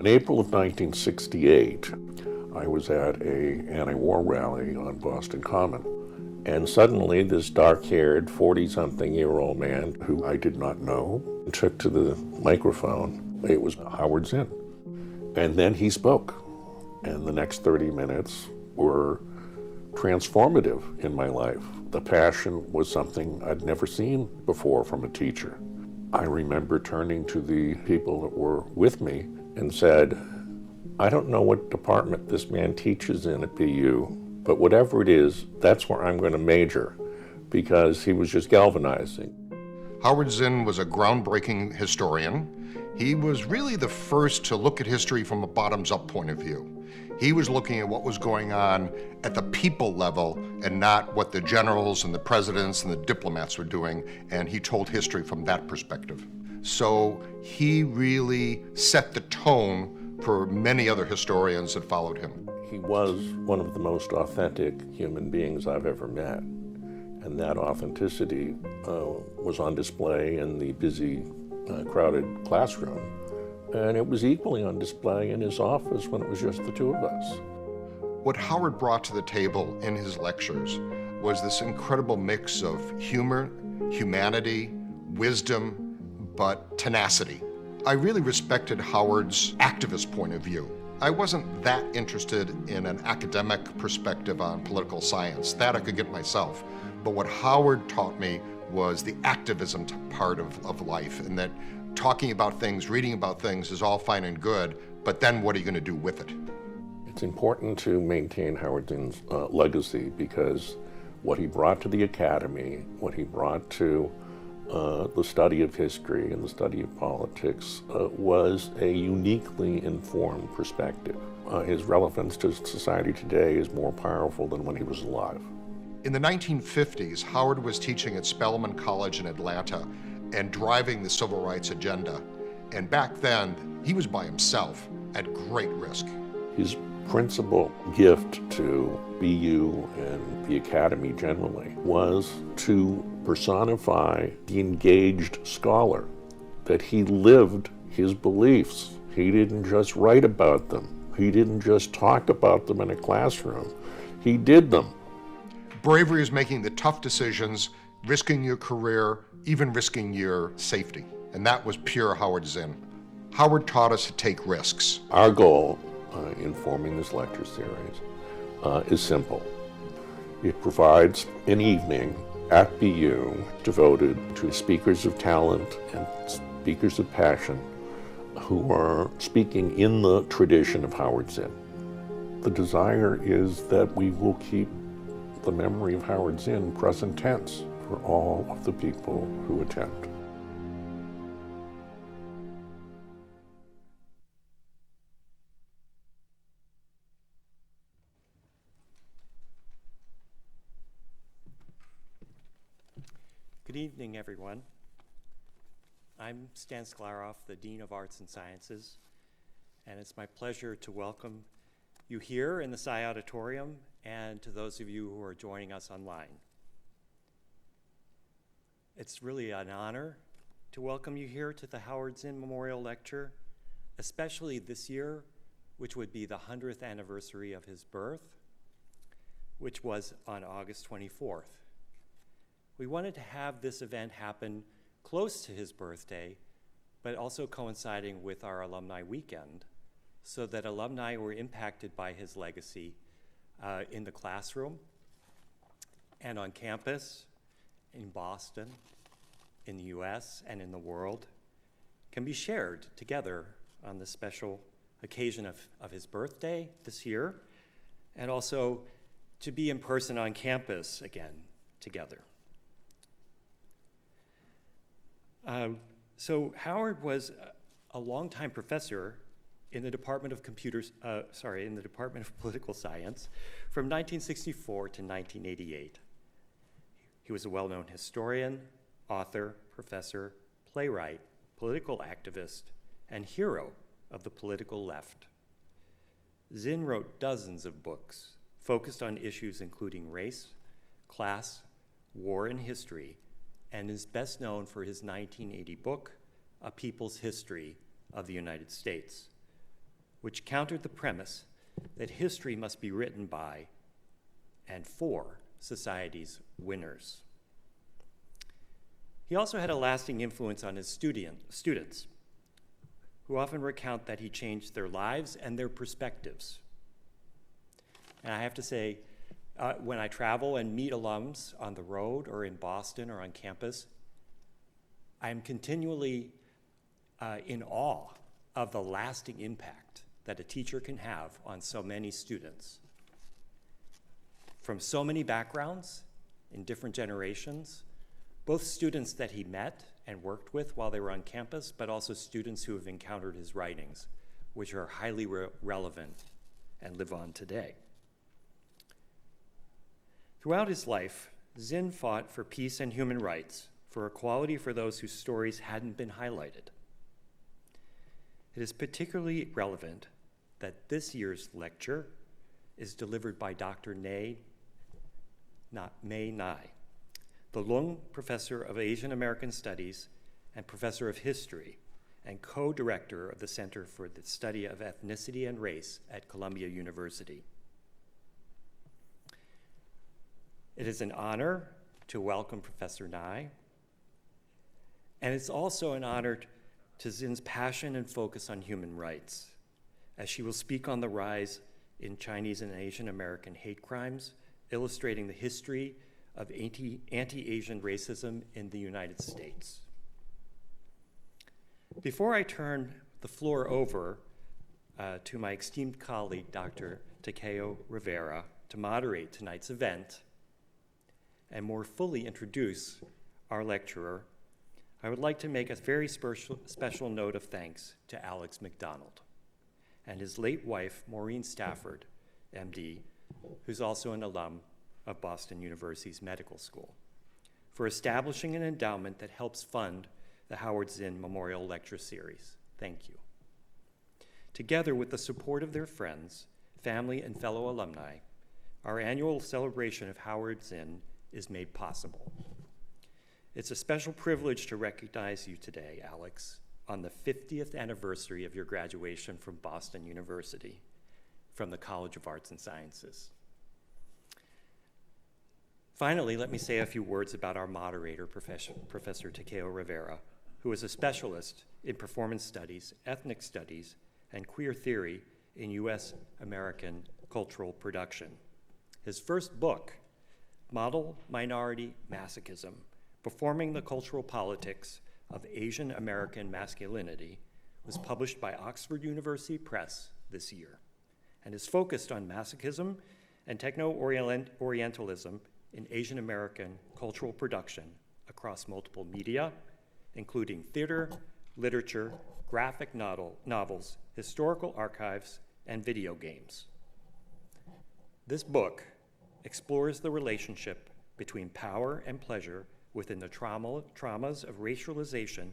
In April of 1968, I was at an anti-war rally on Boston Common, and suddenly this dark-haired 40-something-year-old man who I did not know took to the microphone. It was Howard Zinn. And then he spoke, and the next 30 minutes were transformative in my life. The passion was something I'd never seen before from a teacher. I remember turning to the people that were with me and said, I don't know what department this man teaches in at BU, but whatever it is, that's where I'm going to major, because he was just galvanizing. Howard Zinn was a groundbreaking historian. He was really the first to look at history from a bottoms-up point of view. He was looking at what was going on at the people level and not what the generals and the presidents and the diplomats were doing, and he told history from that perspective. So he really set the tone for many other historians that followed him. He was one of the most authentic human beings I've ever met, and that authenticity was on display in the busy, crowded classroom. And it was equally on display in his office when it was just the two of us. What Howard brought to the table in his lectures was this incredible mix of humor, humanity, wisdom, but tenacity. I really respected Howard's activist point of view. I wasn't that interested in an academic perspective on political science. That I could get myself. But what Howard taught me was the activism part of life, and that talking about things, reading about things is all fine and good, but then what are you going to do with it? It's important to maintain Howard Zinn's legacy, because what he brought to the academy, what he brought to the study of history and the study of politics was a uniquely informed perspective. His relevance to society today is more powerful than when he was alive. In the 1950s, Howard was teaching at Spelman College in Atlanta and driving the civil rights agenda. And back then, he was by himself at great risk. His principal gift to BU and the academy generally was to personify the engaged scholar, that he lived his beliefs. He didn't just write about them. He didn't just talk about them in a classroom. He did them. Bravery is making the tough decisions, risking your career, even risking your safety. And that was pure Howard Zinn. Howard taught us to take risks. Our goal in forming this lecture series is simple. It provides an evening at BU devoted to speakers of talent and speakers of passion who are speaking in the tradition of Howard Zinn. The desire is that we will keep the memory of Howard Zinn present tense for all of the people who attend. Good evening, everyone. I'm Stan Sklaroff, the Dean of Arts and Sciences, and it's my pleasure to welcome you here in the Sci Auditorium and to those of you who are joining us online. It's really an honor to welcome you here to the Howard Zinn Memorial Lecture, especially this year, which would be the 100th anniversary of his birth, which was on August 24th. We wanted to have this event happen close to his birthday, but also coinciding with our alumni weekend, so that alumni were impacted by his legacy in the classroom and on campus, in Boston, in the US, and in the world, can be shared together on this special occasion of his birthday this year, and also to be in person on campus again together. So Howard was a longtime professor in the Department of Political Science from 1964 to 1988. He was a well-known historian, author, professor, playwright, political activist, and hero of the political left. Zinn wrote dozens of books focused on issues including race, class, war, and history, and is best known for his 1980 book, A People's History of the United States, which countered the premise that history must be written by and for society's winners. He also had a lasting influence on his students, who often recount that he changed their lives and their perspectives. And I have to say, when I travel and meet alums on the road or in Boston or on campus, I am continually in awe of the lasting impact that a teacher can have on so many students. From so many backgrounds in different generations, both students that he met and worked with while they were on campus, but also students who have encountered his writings, which are highly relevant and live on today. Throughout his life, Zinn fought for peace and human rights, for equality for those whose stories hadn't been highlighted. It is particularly relevant that this year's lecture is delivered by Dr. Mae Ngai, the Lung Professor of Asian American Studies and Professor of History and co-director of the Center for the Study of Ethnicity and Race at Columbia University. It is an honor to welcome Professor Ngai, and it's also an honor to Zinn's passion and focus on human rights, as she will speak on the rise in Chinese and Asian American hate crimes, illustrating the history of anti-Asian racism in the United States. Before I turn the floor over to my esteemed colleague, Dr. Takeo Rivera, to moderate tonight's event and more fully introduce our lecturer, I would like to make a very special note of thanks to Alex McDonald and his late wife, Maureen Stafford, MD, who's also an alum of Boston University's medical school, for establishing an endowment that helps fund the Howard Zinn Memorial Lecture Series. Thank you. Together with the support of their friends, family, and fellow alumni, our annual celebration of Howard Zinn is made possible. It's a special privilege to recognize you today, Alex, on the 50th anniversary of your graduation from Boston University, from the College of Arts and Sciences. Finally, let me say a few words about our moderator, Professor Takeo Rivera, who is a specialist in performance studies, ethnic studies, and queer theory in U.S. American cultural production. His first book, Model Minority Masochism, Performing the Cultural Politics of Asian American Masculinity, was published by Oxford University Press this year, and is focused on masochism and techno-orientalism in Asian American cultural production across multiple media, including theater, literature, graphic novels, historical archives, and video games. This book explores the relationship between power and pleasure within the traumas of racialization,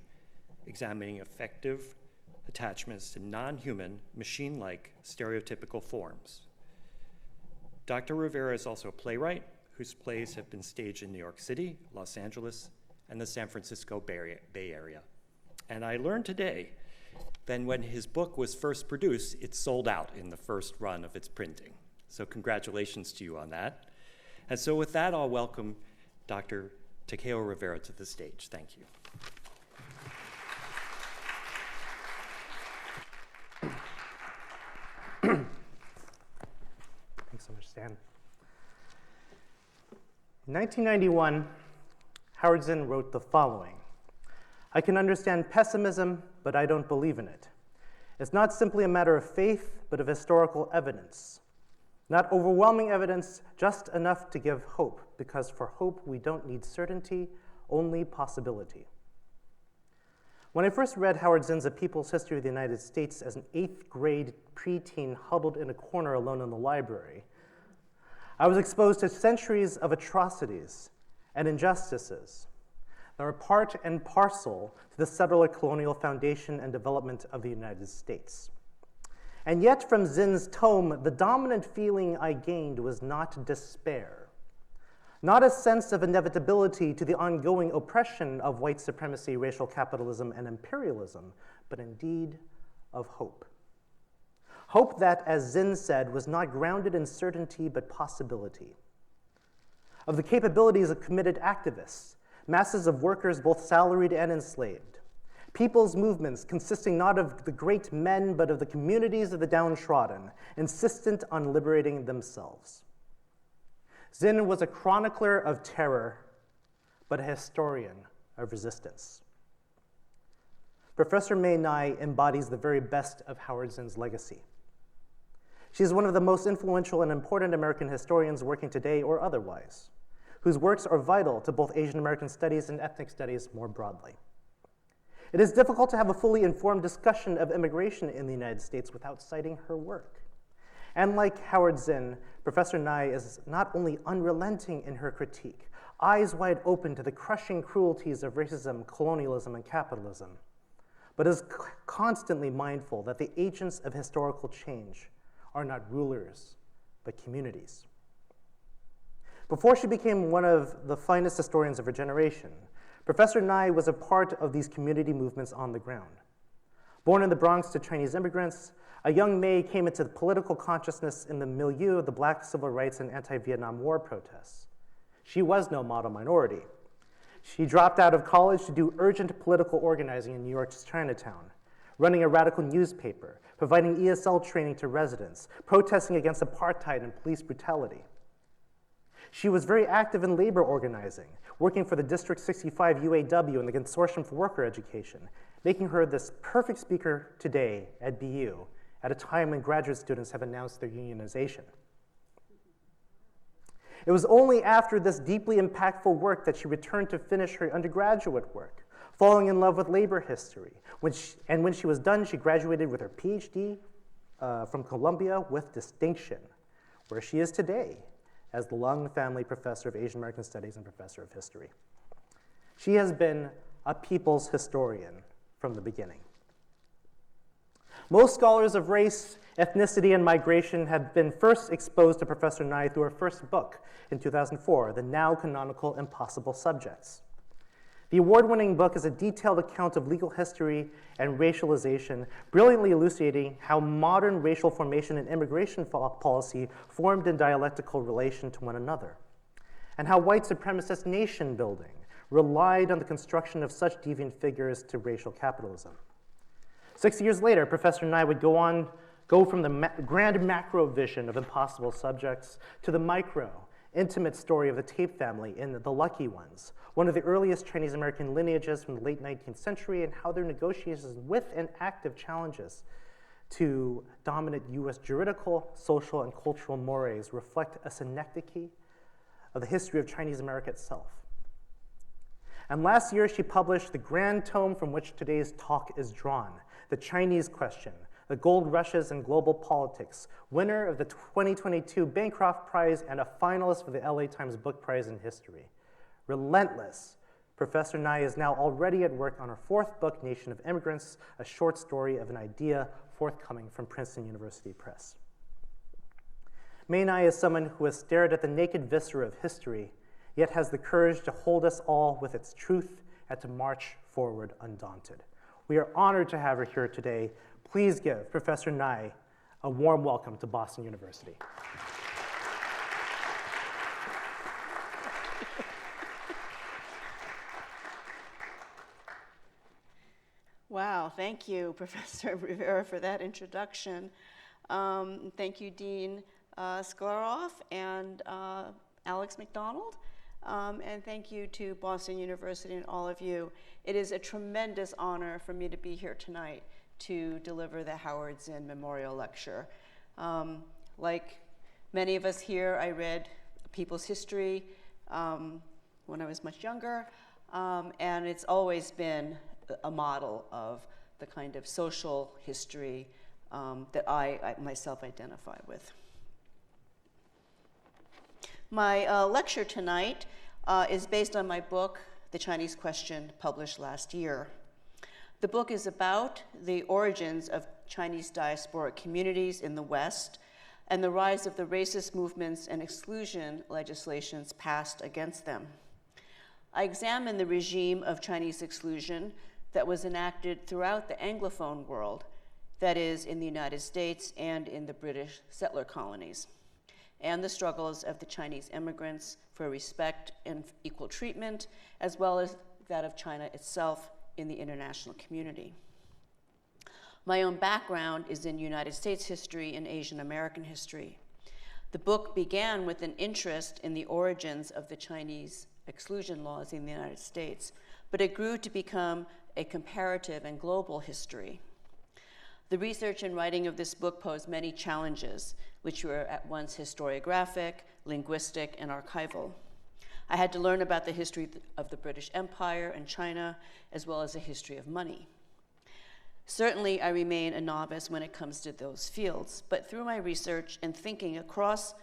examining effective attachments to non-human, machine-like stereotypical forms. Dr. Rivera is also a playwright whose plays have been staged in New York City, Los Angeles, and the San Francisco Bay Area. And I learned today that when his book was first produced, it sold out in the first run of its printing. So congratulations to you on that. And so with that, I'll welcome Dr. Takeo Rivera to the stage. Thank you. Thanks so much, Stan. In 1991, Howard Zinn wrote the following: "I can understand pessimism, but I don't believe in it. It's not simply a matter of faith, but of historical evidence. Not overwhelming evidence, just enough to give hope, because for hope we don't need certainty, only possibility." When I first read Howard Zinn's A People's History of the United States as an 8th grade preteen huddled in a corner alone in the library, I was exposed to centuries of atrocities and injustices that are part and parcel to the settler colonial foundation and development of the United States. And yet, from Zinn's tome, the dominant feeling I gained was not despair, not a sense of inevitability to the ongoing oppression of white supremacy, racial capitalism, and imperialism, but indeed of hope. Hope that, as Zinn said, was not grounded in certainty but possibility. Of the capabilities of committed activists, masses of workers both salaried and enslaved. People's movements consisting not of the great men but of the communities of the downtrodden, insistent on liberating themselves. Zinn was a chronicler of terror, but a historian of resistance. Professor Mae Ngai embodies the very best of Howard Zinn's legacy. She is one of the most influential and important American historians working today or otherwise, whose works are vital to both Asian American studies and ethnic studies more broadly. It is difficult to have a fully informed discussion of immigration in the United States without citing her work. And like Howard Zinn, Professor Ngai is not only unrelenting in her critique, eyes wide open to the crushing cruelties of racism, colonialism, and capitalism, but is constantly mindful that the agents of historical change are not rulers, but communities. Before she became one of the finest historians of her generation, Professor Ngai was a part of these community movements on the ground. Born in the Bronx to Chinese immigrants, a young Mae came into the political consciousness in the milieu of the Black civil rights and anti-Vietnam War protests. She was no model minority. She dropped out of college to do urgent political organizing in New York's Chinatown, running a radical newspaper, providing ESL training to residents, protesting against apartheid and police brutality. She was very active in labor organizing, working for the District 65 UAW and the Consortium for Worker Education, making her this perfect speaker today at BU at a time when graduate students have announced their unionization. It was only after this deeply impactful work that she returned to finish her undergraduate work, falling in love with labor history. When she was done, she graduated with her PhD from Columbia with distinction, where she is today as the Lung Family Professor of Asian American Studies and Professor of History. She has been a people's historian from the beginning. Most scholars of race, ethnicity, and migration have been first exposed to Professor Ngai through her first book in 2004, the now canonical Impossible Subjects. The award-winning book is a detailed account of legal history and racialization, brilliantly elucidating how modern racial formation and immigration policy formed in dialectical relation to one another, and how white supremacist nation building relied on the construction of such deviant figures to racial capitalism. 6 years later, Professor Ngai would go from the grand macro vision of Impossible Subjects to the micro, intimate story of the Tape family in The Lucky Ones, one of the earliest Chinese American lineages from the late 19th century, and how their negotiations with and active challenges to dominant US juridical, social, and cultural mores reflect a synecdoche of the history of Chinese America itself. And last year, she published the grand tome from which today's talk is drawn, The Chinese Question, The Gold Rushes in Global Politics, winner of the 2022 Bancroft Prize and a finalist for the LA Times Book Prize in History. Relentless, Professor Ngai is now already at work on her fourth book, Nation of Immigrants, a short story of an idea forthcoming from Princeton University Press. Mae Ngai is someone who has stared at the naked viscera of history, yet has the courage to hold us all with its truth and to march forward undaunted. We are honored to have her here today. Please give Professor Ngai a warm welcome to Boston University. Wow, thank you, Professor Rivera, for that introduction. Thank you, Dean Sklarov and Alex McDonald. And thank you to Boston University and all of you. It is a tremendous honor for me to be here tonight to deliver the Howard Zinn Memorial Lecture. Like many of us here, I read People's History when I was much younger, and it's always been a model of the kind of social history that I myself identify with. My lecture tonight is based on my book, The Chinese Question, published last year. The book is about the origins of Chinese diasporic communities in the West and the rise of the racist movements and exclusion legislations passed against them. I examine the regime of Chinese exclusion that was enacted throughout the Anglophone world that is, in the United States and in the British settler colonies, and the struggles of the Chinese immigrants for respect and equal treatment, as well as that of China itself in the international community. My own background is in United States history and Asian American history. The book began with an interest in the origins of the Chinese exclusion laws in the United States, but it grew to become a comparative and global history. The research and writing of this book posed many challenges, which were at once historiographic, linguistic, and archival. I had to learn about the history of the British Empire and China, as well as the history of money. Certainly, I remain a novice when it comes to those fields, but through my research and thinking across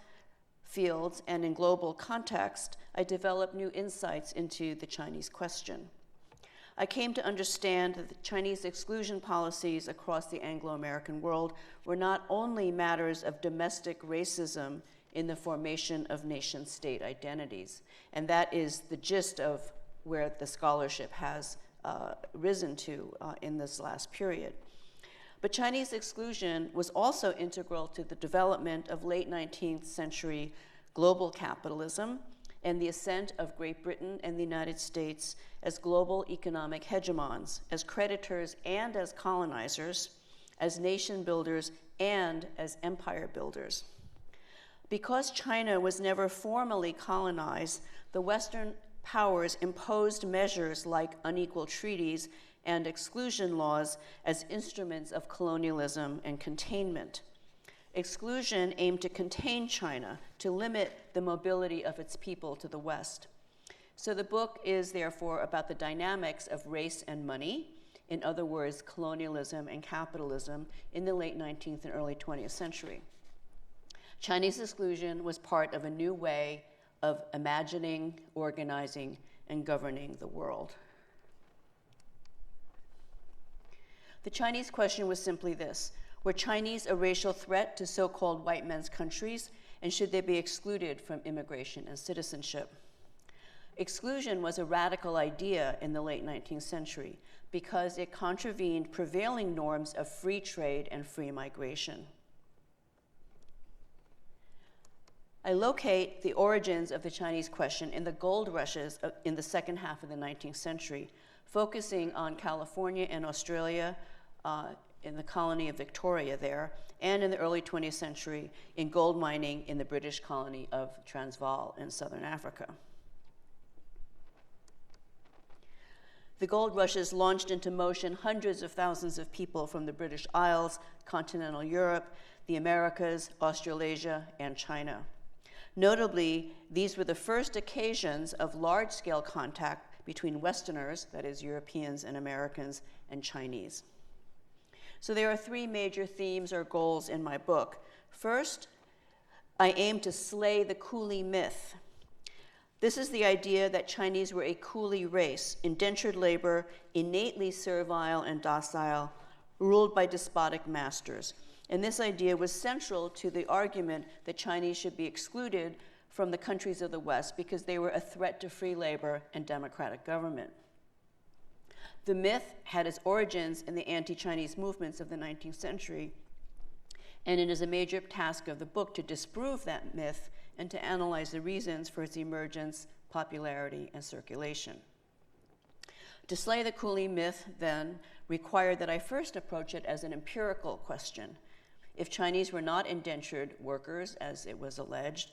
fields and in global context, I developed new insights into the Chinese question. I came to understand that the Chinese exclusion policies across the Anglo-American world were not only matters of domestic racism in the formation of nation-state identities, and that is the gist of where the scholarship has risen to in this last period. But Chinese exclusion was also integral to the development of late 19th century global capitalism and the ascent of Great Britain and the United States as global economic hegemons, as creditors and as colonizers, as nation builders and as empire builders. Because China was never formally colonized, the Western powers imposed measures like unequal treaties and exclusion laws as instruments of colonialism and containment. Exclusion aimed to contain China, to limit the mobility of its people to the West. So the book is therefore about the dynamics of race and money, in other words, colonialism and capitalism, in the late 19th and early 20th century. Chinese exclusion was part of a new way of imagining, organizing, and governing the world. The Chinese question was simply this: were Chinese a racial threat to so-called white men's countries, and should they be excluded from immigration and citizenship? Exclusion was a radical idea in the late 19th century because it contravened prevailing norms of free trade and free migration. I locate the origins of the Chinese question in the gold rushes in the second half of the 19th century, focusing on California and Australia, in the colony of Victoria there, and in the early 20th century in gold mining in the British colony of Transvaal in southern Africa. The gold rushes launched into motion hundreds of thousands of people from the British Isles, continental Europe, the Americas, Australasia, and China. Notably, these were the first occasions of large-scale contact between Westerners, that is Europeans and Americans, and Chinese. So there are three major themes or goals in my book. First, I aim to slay the coolie myth. This is the idea that Chinese were a coolie race, indentured labor, innately servile and docile, ruled by despotic masters. And this idea was central to the argument that Chinese should be excluded from the countries of the West because they were a threat to free labor and democratic government. The myth had its origins in the anti-Chinese movements of the 19th century, and it is a major task of the book to disprove that myth and to analyze the reasons for its emergence, popularity, and circulation. To slay the coolie myth, then, required that I first approach it as an empirical question. If Chinese were not indentured workers, as it was alleged,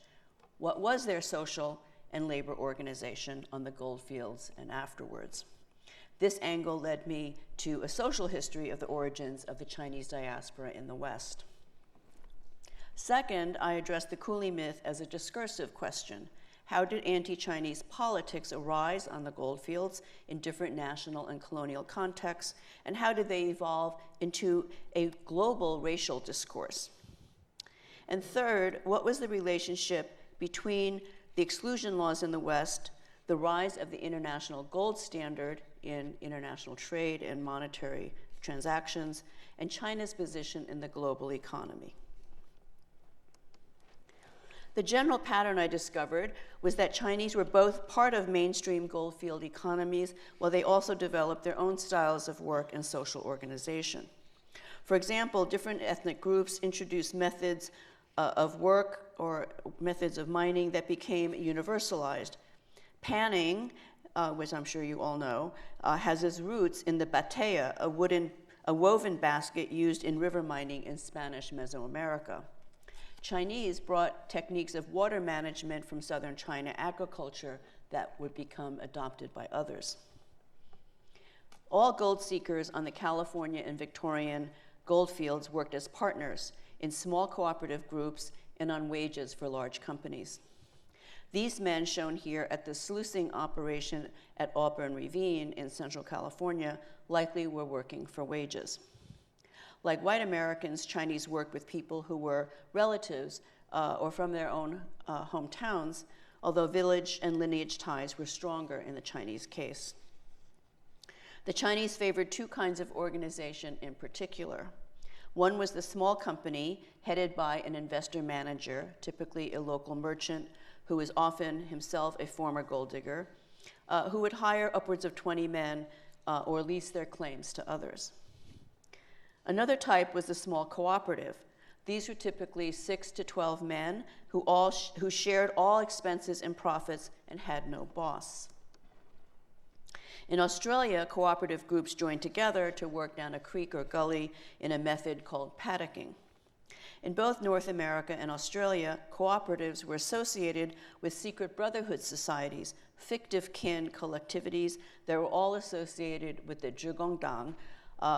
what was their social and labor organization on the gold fields and afterwards? This angle led me to a social history of the origins of the Chinese diaspora in the West. Second, I addressed the coolie myth as a discursive question. How did anti-Chinese politics arise on the gold fields in different national and colonial contexts, and how did they evolve into a global racial discourse? And third, what was the relationship between the exclusion laws in the West, the rise of the international gold standard in international trade and monetary transactions, and China's position in the global economy? The general pattern I discovered was that Chinese were both part of mainstream goldfield economies, while they also developed their own styles of work and social organization. For example, different ethnic groups introduced methods of work or methods of mining that became universalized. Panning, which I'm sure you all know, has its roots in the batea, a woven basket used in river mining in Spanish Mesoamerica. Chinese brought techniques of water management from southern China agriculture that would become adopted by others. All gold seekers on the California and Victorian gold fields worked as partners in small cooperative groups and on wages for large companies. These men, shown here at the sluicing operation at Auburn Ravine in Central California, likely were working for wages. Like white Americans, Chinese worked with people who were relatives or from their own hometowns, although village and lineage ties were stronger in the Chinese case. The Chinese favored two kinds of organization in particular. One was the small company headed by an investor manager, typically a local merchant who was often himself a former gold digger, who would hire upwards of 20 men or lease their claims to others. Another type was the small cooperative. These were typically 6 to 12 men who shared all expenses and profits and had no boss. In Australia, cooperative groups joined together to work down a creek or gully in a method called paddocking. In both North America and Australia, cooperatives were associated with secret brotherhood societies, fictive kin collectivities that were all associated with the Zhigongdang,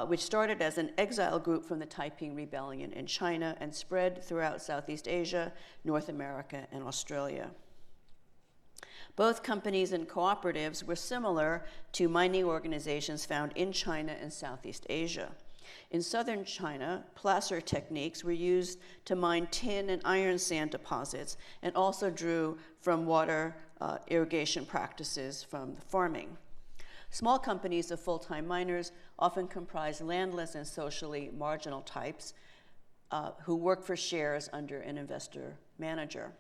which started as an exile group from the Taiping Rebellion in China and spread throughout Southeast Asia, North America, and Australia. Both companies and cooperatives were similar to mining organizations found in China and Southeast Asia. In southern China, placer techniques were used to mine tin and iron sand deposits and also drew from water irrigation practices from farming. Small companies of full-time miners often comprise landless and socially marginal types who work for shares under an investor manager.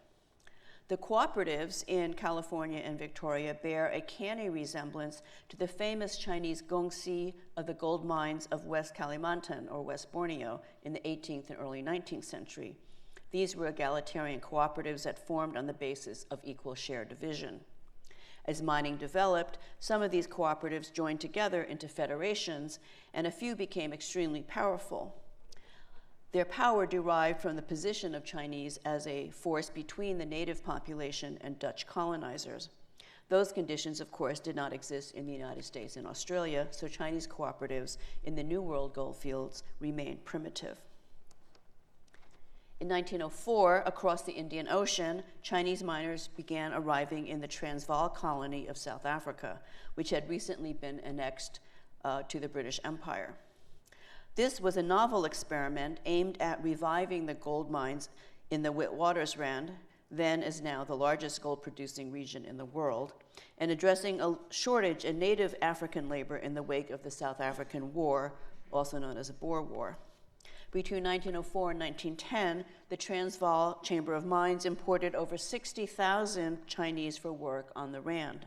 The cooperatives in California and Victoria bear a canny resemblance to the famous Chinese gongxi of the gold mines of West Kalimantan or West Borneo in the 18th and early 19th century. These were egalitarian cooperatives that formed on the basis of equal share division. As mining developed, some of these cooperatives joined together into federations, and a few became extremely powerful. Their power derived from the position of Chinese as a force between the native population and Dutch colonizers. Those conditions, of course, did not exist in the United States and Australia, so Chinese cooperatives in the New World gold fields remained primitive. In 1904, across the Indian Ocean, Chinese miners began arriving in the Transvaal colony of South Africa, which had recently been annexed to the British Empire. This was a novel experiment aimed at reviving the gold mines in the Witwatersrand, then as now the largest gold-producing region in the world, and addressing a shortage in native African labor in the wake of the South African War, also known as the Boer War. Between 1904 and 1910, the Transvaal Chamber of Mines imported over 60,000 Chinese for work on the Rand.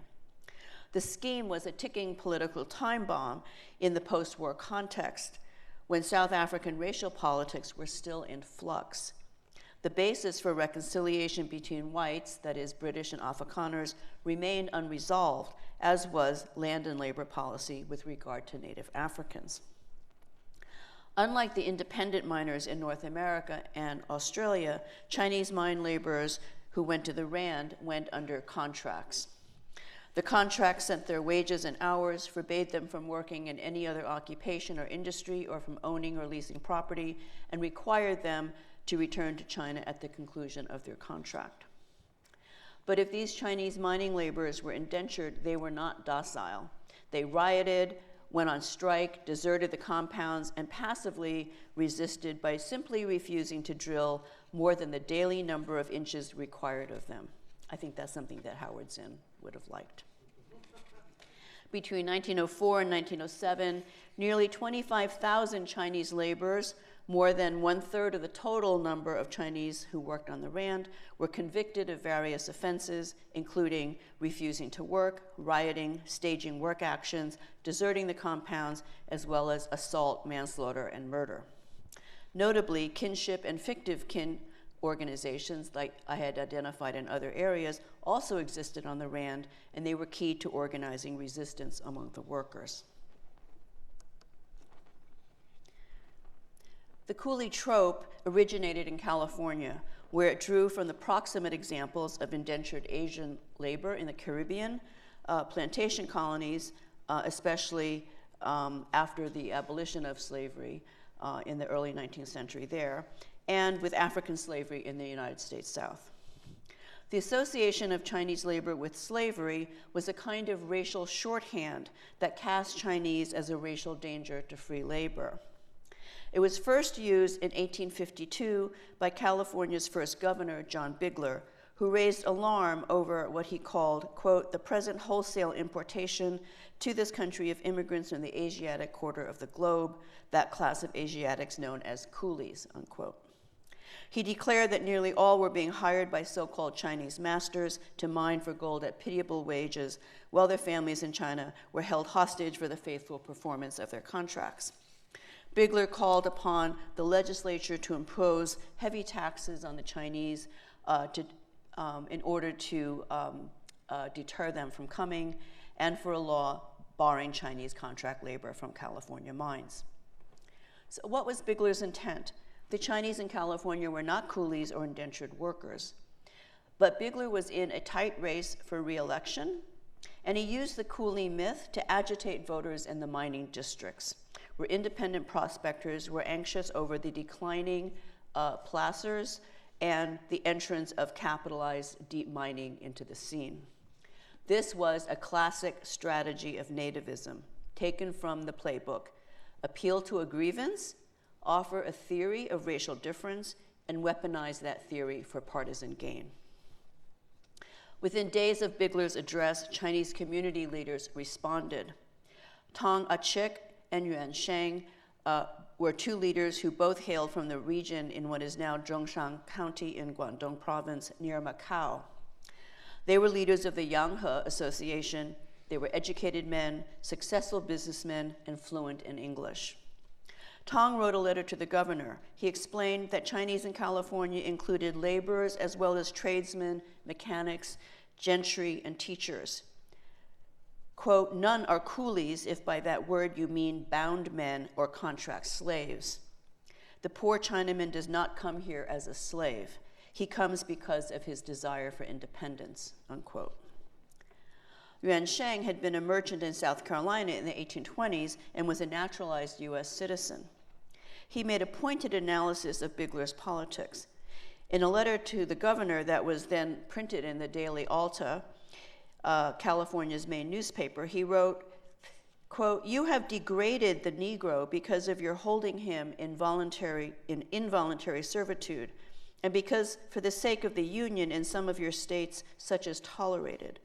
The scheme was a ticking political time bomb in the post-war context, when South African racial politics were still in flux. The basis for reconciliation between whites, that is, British and Afrikaners, remained unresolved, as was land and labor policy with regard to Native Africans. Unlike the independent miners in North America and Australia, Chinese mine laborers who went to the Rand went under contracts. The contracts sent their wages and hours, forbade them from working in any other occupation or industry or from owning or leasing property, and required them to return to China at the conclusion of their contract. But if these Chinese mining laborers were indentured, they were not docile. They rioted, went on strike, deserted the compounds, and passively resisted by simply refusing to drill more than the daily number of inches required of them. I think that's something that Howard Zinn would have liked. Between 1904 and 1907, nearly 25,000 Chinese laborers, more than 1/3 of the total number of Chinese who worked on the Rand, were convicted of various offenses, including refusing to work, rioting, staging work actions, deserting the compounds, as well as assault, manslaughter, and murder. Notably, kinship and fictive kin organizations, like I had identified in other areas, also existed on the Rand, and they were key to organizing resistance among the workers. The coolie trope originated in California, where it drew from the proximate examples of indentured Asian labor in the Caribbean, plantation colonies, especially after the abolition of slavery in the early 19th century there, and with African slavery in the United States South. The association of Chinese labor with slavery was a kind of racial shorthand that cast Chinese as a racial danger to free labor. It was first used in 1852 by California's first governor, John Bigler, who raised alarm over what he called, quote, the present wholesale importation to this country of immigrants from the Asiatic quarter of the globe, that class of Asiatics known as coolies, unquote. He declared that nearly all were being hired by so-called Chinese masters to mine for gold at pitiable wages, while their families in China were held hostage for the faithful performance of their contracts. Bigler called upon the legislature to impose heavy taxes on the Chinese in order to deter them from coming, and for a law barring Chinese contract labor from California mines. So what was Bigler's intent? The Chinese in California were not coolies or indentured workers, but Bigler was in a tight race for re-election, and he used the coolie myth to agitate voters in the mining districts, where independent prospectors were anxious over the declining placers and the entrance of capitalized deep mining into the scene. This was a classic strategy of nativism, taken from the playbook: appeal to a grievance, offer a theory of racial difference, and weaponize that theory for partisan gain. Within days of Bigler's address, Chinese community leaders responded. Tong Achik and Yuan Sheng were two leaders who both hailed from the region in what is now Zhongshan County in Guangdong Province near Macau. They were leaders of the Yanghe Association. They were educated men, successful businessmen, and fluent in English. Tong wrote a letter to the governor. He explained that Chinese in California included laborers as well as tradesmen, mechanics, gentry, and teachers. Quote, none are coolies if by that word you mean bound men or contract slaves. The poor Chinaman does not come here as a slave. He comes because of his desire for independence, unquote. Yuan Sheng had been a merchant in South Carolina in the 1820s and was a naturalized US citizen. He made a pointed analysis of Bigler's politics. In a letter to the governor that was then printed in the Daily Alta, California's main newspaper, he wrote, quote, you have degraded the Negro because of your holding him in involuntary servitude, and because for the sake of the Union in some of your states such as tolerated.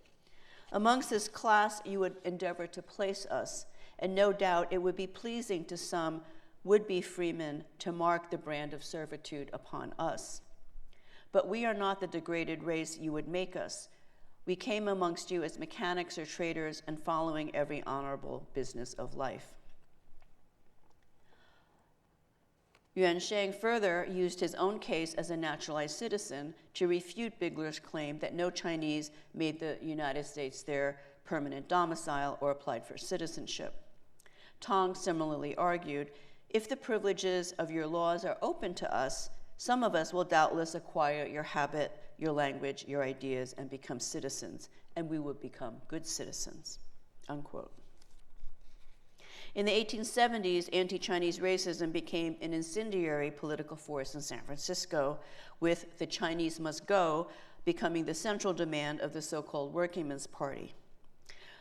Amongst this class you would endeavor to place us, and no doubt it would be pleasing to some would-be freemen to mark the brand of servitude upon us. But we are not the degraded race you would make us. We came amongst you as mechanics or traders and following every honorable business of life. Yuan Sheng further used his own case as a naturalized citizen to refute Bigler's claim that no Chinese made the United States their permanent domicile or applied for citizenship. Tong similarly argued, if the privileges of your laws are open to us, some of us will doubtless acquire your habit, your language, your ideas, and become citizens, and we will become good citizens, unquote. In the 1870s, anti-Chinese racism became an incendiary political force in San Francisco, with the Chinese must go becoming the central demand of the so-called Workingmen's Party.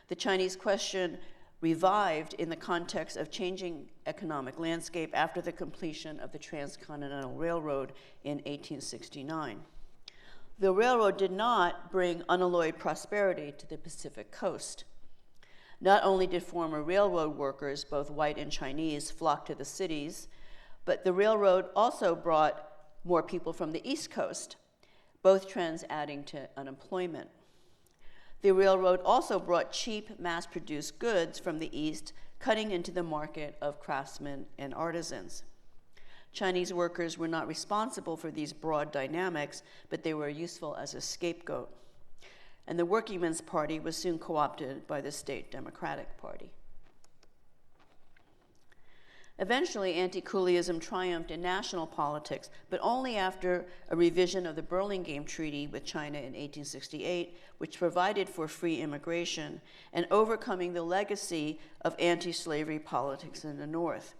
The Chinese question revived in the context of changing economic landscape after the completion of the Transcontinental Railroad in 1869. The railroad did not bring unalloyed prosperity to the Pacific coast. Not only did former railroad workers, both white and Chinese, flock to the cities, but the railroad also brought more people from the East Coast, both trends adding to unemployment. The railroad also brought cheap, mass-produced goods from the East, cutting into the market of craftsmen and artisans. Chinese workers were not responsible for these broad dynamics, but they were useful as a scapegoat. And the Workingmen's Party was soon co-opted by the State Democratic Party. Eventually, anti-Cooleyism triumphed in national politics, but only after a revision of the Burlingame Treaty with China in 1868, which provided for free immigration, and overcoming the legacy of anti-slavery politics in the North.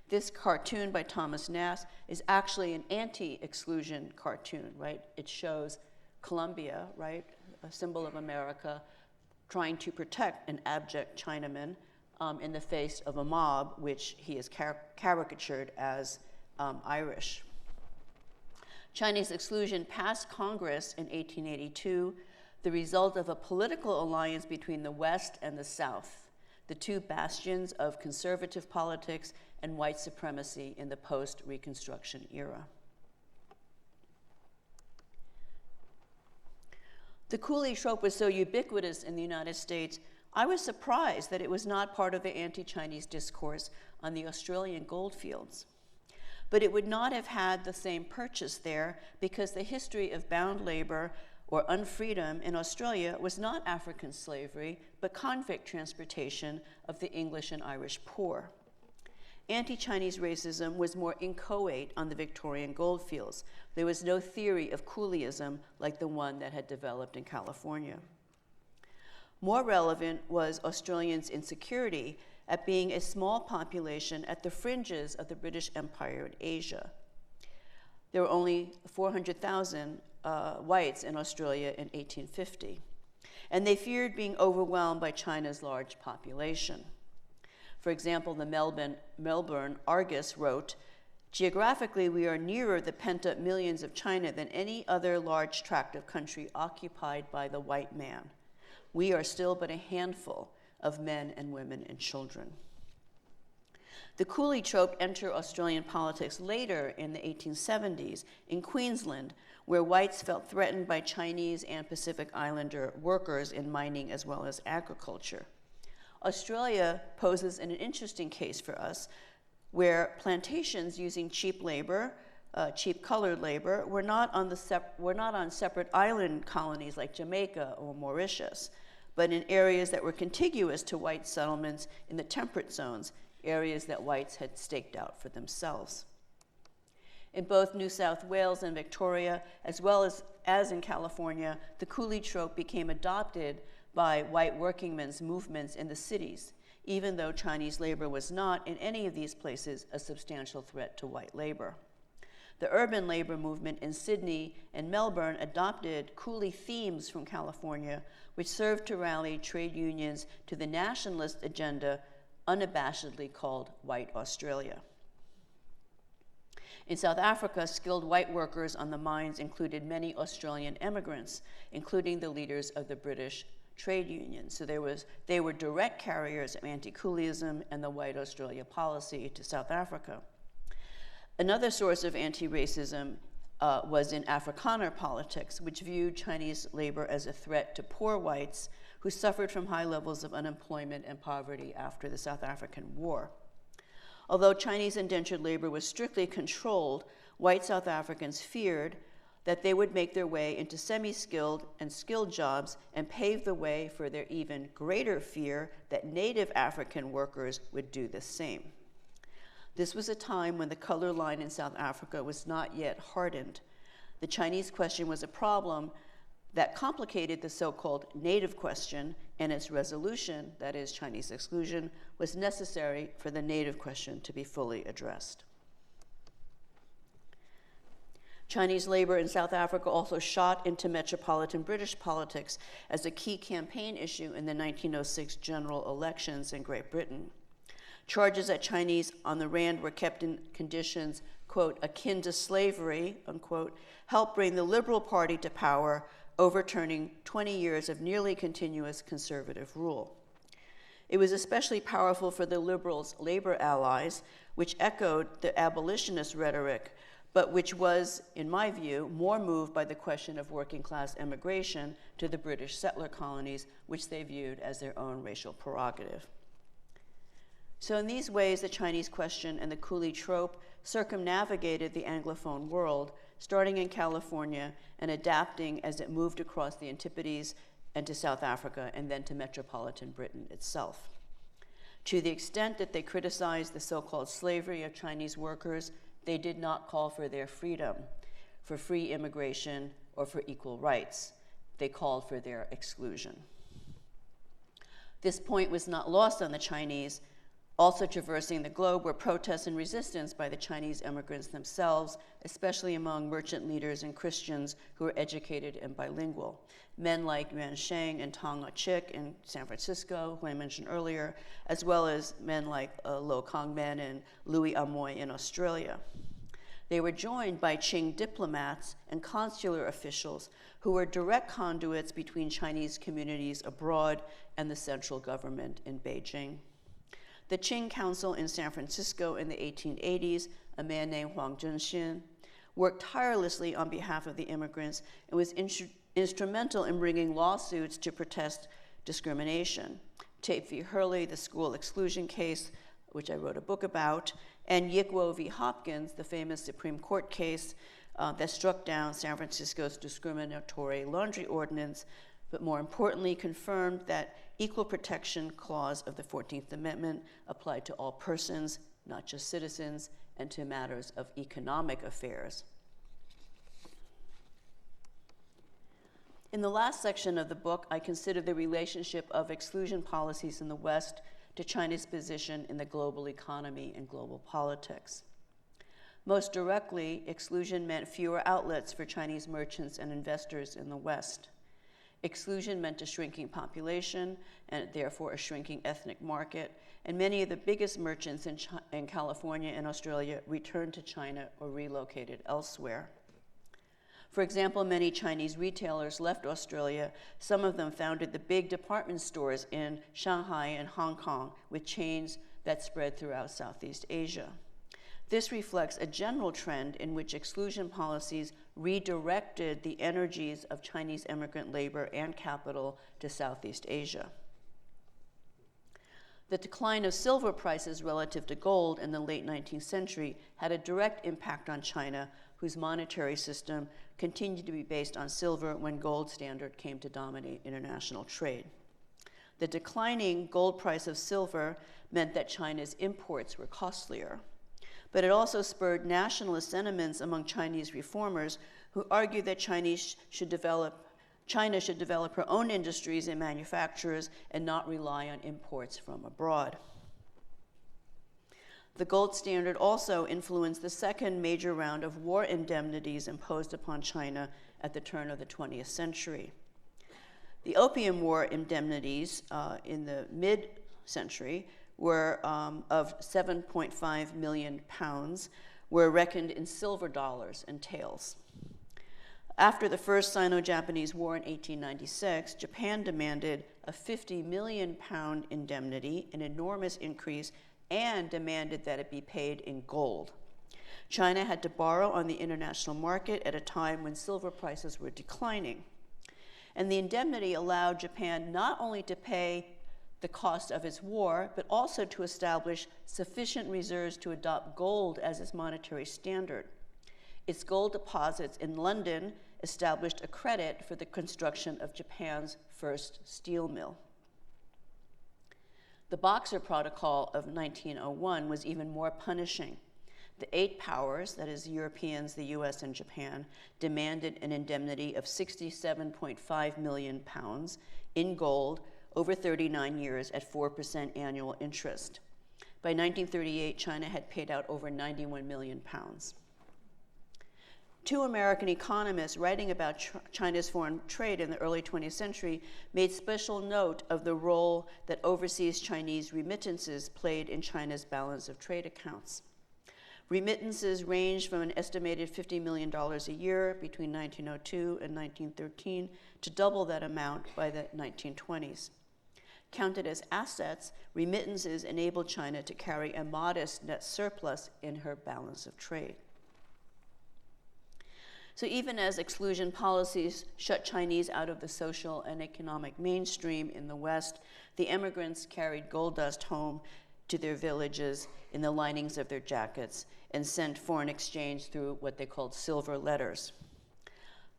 This cartoon by Thomas Nast is actually an anti-exclusion cartoon, right? It shows Colombia, right, a symbol of America, trying to protect an abject Chinaman in the face of a mob, which he is caricatured as Irish. Chinese exclusion passed Congress in 1882, the result of a political alliance between the West and the South, the two bastions of conservative politics and white supremacy in the post-Reconstruction era. The coolie trope was so ubiquitous in the United States, I was surprised that it was not part of the anti-Chinese discourse on the Australian goldfields. But it would not have had the same purchase there because the history of bound labor or unfreedom in Australia was not African slavery, but convict transportation of the English and Irish poor. Anti-Chinese racism was more inchoate on the Victorian goldfields. There was no theory of coolieism like the one that had developed in California. More relevant was Australians' insecurity at being a small population at the fringes of the British Empire in Asia. There were only 400,000 whites in Australia in 1850, and they feared being overwhelmed by China's large population. For example, the Melbourne Argus wrote, "Geographically, we are nearer the pent-up millions of China than any other large tract of country occupied by the white man. We are still but a handful of men and women and children." The coolie trope entered Australian politics later in the 1870s in Queensland, where whites felt threatened by Chinese and Pacific Islander workers in mining as well as agriculture. Australia poses an interesting case for us, where plantations using cheap labor, cheap colored labor, were not on separate island colonies like Jamaica or Mauritius, but in areas that were contiguous to white settlements in the temperate zones, areas that whites had staked out for themselves. In both New South Wales and Victoria, as well as in California, the coolie trope became adopted by white working men's movements in the cities, even though Chinese labor was not, in any of these places, a substantial threat to white labor. The urban labor movement in Sydney and Melbourne adopted coolie themes from California, which served to rally trade unions to the nationalist agenda unabashedly called White Australia. In South Africa, skilled white workers on the mines included many Australian immigrants, including the leaders of the British trade unions. So they were direct carriers of anti-coolieism and the White Australia policy to South Africa. Another source of anti-racism was in Afrikaner politics, which viewed Chinese labor as a threat to poor whites who suffered from high levels of unemployment and poverty after the South African War. Although Chinese indentured labor was strictly controlled, white South Africans feared that they would make their way into semi-skilled and skilled jobs and pave the way for their even greater fear that native African workers would do the same. This was a time when the color line in South Africa was not yet hardened. The Chinese question was a problem that complicated the so-called native question, and its resolution, that is Chinese exclusion, was necessary for the native question to be fully addressed. Chinese labor in South Africa also shot into metropolitan British politics as a key campaign issue in the 1906 general elections in Great Britain. Charges that Chinese on the Rand were kept in conditions, quote, akin to slavery, unquote, helped bring the Liberal Party to power, overturning 20 years of nearly continuous conservative rule. It was especially powerful for the Liberals' labor allies, which echoed the abolitionist rhetoric, but which was, in my view, more moved by the question of working-class immigration to the British settler colonies, which they viewed as their own racial prerogative. So in these ways, the Chinese question and the coolie trope circumnavigated the Anglophone world, starting in California and adapting as it moved across the Antipodes and to South Africa and then to metropolitan Britain itself. To the extent that they criticized the so-called slavery of Chinese workers, they did not call for their freedom, for free immigration, or for equal rights. They called for their exclusion. This point was not lost on the Chinese. Also traversing the globe were protests and resistance by the Chinese immigrants themselves, especially among merchant leaders and Christians who were educated and bilingual. Men like Yuan Sheng and Tong Chik in San Francisco, who I mentioned earlier, as well as men like Lo Kong Men and Louis Amoy in Australia. They were joined by Qing diplomats and consular officials who were direct conduits between Chinese communities abroad and the central government in Beijing. The Qing Council in San Francisco in the 1880s, a man named Huang Zhenxin, worked tirelessly on behalf of the immigrants and was instrumental in bringing lawsuits to protest discrimination. Tate v. Hurley, the school exclusion case, which I wrote a book about, and Yikwo v. Hopkins, the famous Supreme Court case that struck down San Francisco's discriminatory laundry ordinance, but more importantly confirmed that equal protection clause of the 14th Amendment applied to all persons, not just citizens, and to matters of economic affairs. In the last section of the book, I consider the relationship of exclusion policies in the West to China's position in the global economy and global politics. Most directly, exclusion meant fewer outlets for Chinese merchants and investors in the West. Exclusion meant a shrinking population and therefore a shrinking ethnic market, and many of the biggest merchants in California and Australia returned to China or relocated elsewhere. For example, many Chinese retailers left Australia. Some of them founded the big department stores in Shanghai and Hong Kong with chains that spread throughout Southeast Asia. This reflects a general trend in which exclusion policies redirected the energies of Chinese immigrant labor and capital to Southeast Asia. The decline of silver prices relative to gold in the late 19th century had a direct impact on China, whose monetary system continued to be based on silver when gold standard came to dominate international trade. The declining gold price of silver meant that China's imports were costlier. But it also spurred nationalist sentiments among Chinese reformers who argued that China should develop her own industries and manufacturers and not rely on imports from abroad. The gold standard also influenced the second major round of war indemnities imposed upon China at the turn of the 20th century. The Opium War indemnities in the mid-century were of 7.5 million pounds, were reckoned in silver dollars and taels. After the First Sino-Japanese War in 1896, Japan demanded a 50 million pound indemnity, an enormous increase, and demanded that it be paid in gold. China had to borrow on the international market at a time when silver prices were declining. And the indemnity allowed Japan not only to pay the cost of its war, but also to establish sufficient reserves to adopt gold as its monetary standard. Its gold deposits in London established a credit for the construction of Japan's first steel mill. The Boxer Protocol of 1901 was even more punishing. The 8 powers, that is, Europeans, the US, and Japan, demanded an indemnity of 67.5 million pounds in gold over 39 years at 4% annual interest. By 1938, China had paid out over 91 million pounds. 2 American economists writing about China's foreign trade in the early 20th century made special note of the role that overseas Chinese remittances played in China's balance of trade accounts. Remittances ranged from an estimated $50 million a year between 1902 and 1913 to double that amount by the 1920s. Counted as assets, remittances enabled China to carry a modest net surplus in her balance of trade. So even as exclusion policies shut Chinese out of the social and economic mainstream in the West, the immigrants carried gold dust home to their villages in the linings of their jackets and sent foreign exchange through what they called silver letters.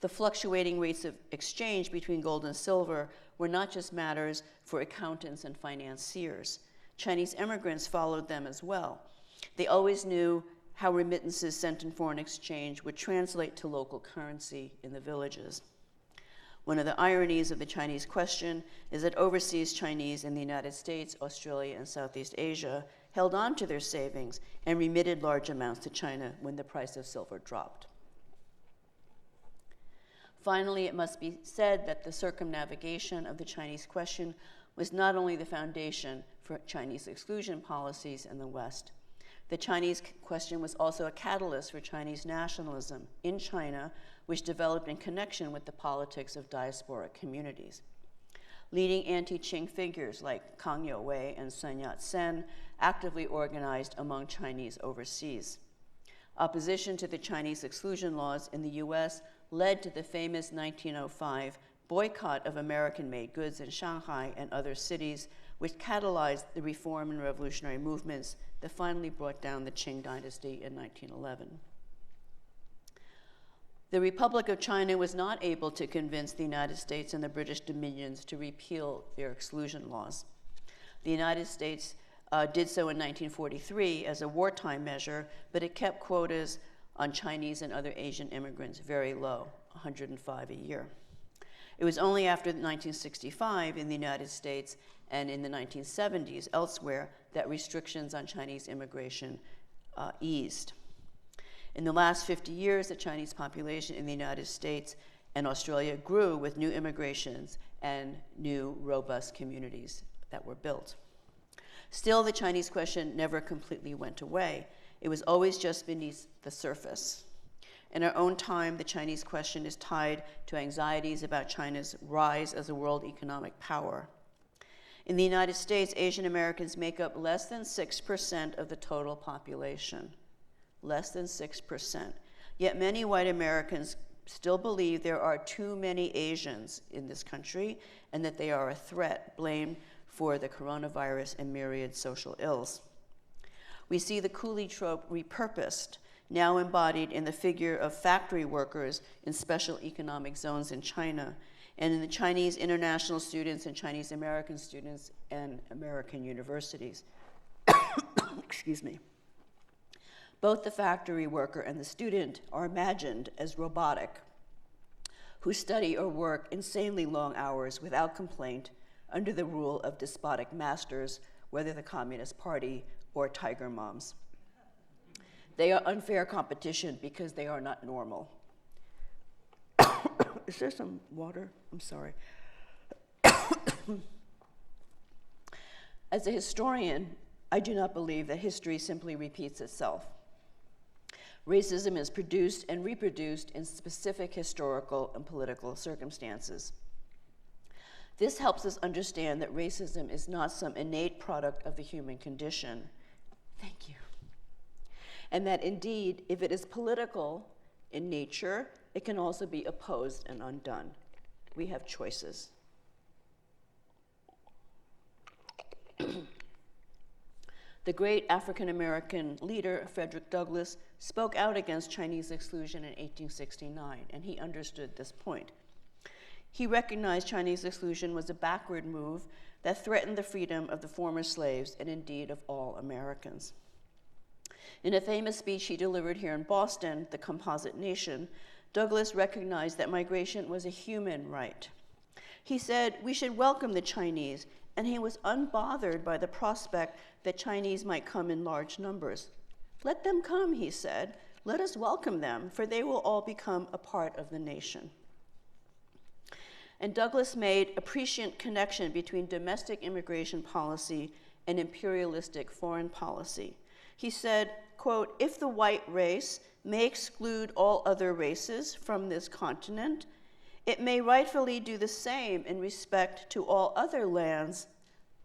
The fluctuating rates of exchange between gold and silver were not just matters for accountants and financiers. Chinese immigrants followed them as well. They always knew how remittances sent in foreign exchange would translate to local currency in the villages. One of the ironies of the Chinese question is that overseas Chinese in the United States, Australia, and Southeast Asia held on to their savings and remitted large amounts to China when the price of silver dropped. Finally, it must be said that the circumnavigation of the Chinese question was not only the foundation for Chinese exclusion policies in the West. The Chinese question was also a catalyst for Chinese nationalism in China, which developed in connection with the politics of diasporic communities. Leading anti-Qing figures like Kang Youwei and Sun Yat-sen actively organized among Chinese overseas. Opposition to the Chinese exclusion laws in the US led to the famous 1905 boycott of American-made goods in Shanghai and other cities, which catalyzed the reform and revolutionary movements that finally brought down the Qing dynasty in 1911. The Republic of China was not able to convince the United States and the British dominions to repeal their exclusion laws. The United States did so in 1943 as a wartime measure, but it kept quotas on Chinese and other Asian immigrants very low, 105 a year. It was only after 1965 in the United States and in the 1970s elsewhere that restrictions on Chinese immigration eased. In the last 50 years, the Chinese population in the United States and Australia grew with new immigrations and new robust communities that were built. Still, the Chinese question never completely went away. It was always just beneath the surface. In our own time, the Chinese question is tied to anxieties about China's rise as a world economic power. In the United States, Asian Americans make up less than 6% of the total population. Less than 6%. Yet many white Americans still believe there are too many Asians in this country and that they are a threat, blamed for the coronavirus and myriad social ills. We see the coolie trope repurposed, now embodied in the figure of factory workers in special economic zones in China, and in the Chinese international students and Chinese American students and American universities. Excuse me. Both the factory worker and the student are imagined as robotic, who study or work insanely long hours without complaint under the rule of despotic masters, whether the Communist Party or Tiger Moms. They are unfair competition because they are not normal. Is there some water? I'm sorry. As a historian, I do not believe that history simply repeats itself. Racism is produced and reproduced in specific historical and political circumstances. This helps us understand that racism is not some innate product of the human condition. Thank you. And that indeed, if it is political in nature, it can also be opposed and undone. We have choices. The great African-American leader, Frederick Douglass, spoke out against Chinese exclusion in 1869, and he understood this point. He recognized Chinese exclusion was a backward move that threatened the freedom of the former slaves and indeed of all Americans. In a famous speech he delivered here in Boston, The Composite Nation, Douglass recognized that migration was a human right. He said, "We should welcome the Chinese," and he was unbothered by the prospect that Chinese might come in large numbers. "Let them come," he said. "Let us welcome them, for they will all become a part of the nation." And Douglass made a prescient connection between domestic immigration policy and imperialistic foreign policy. He said, quote, "If the white race may exclude all other races from this continent, it may rightfully do the same in respect to all other lands,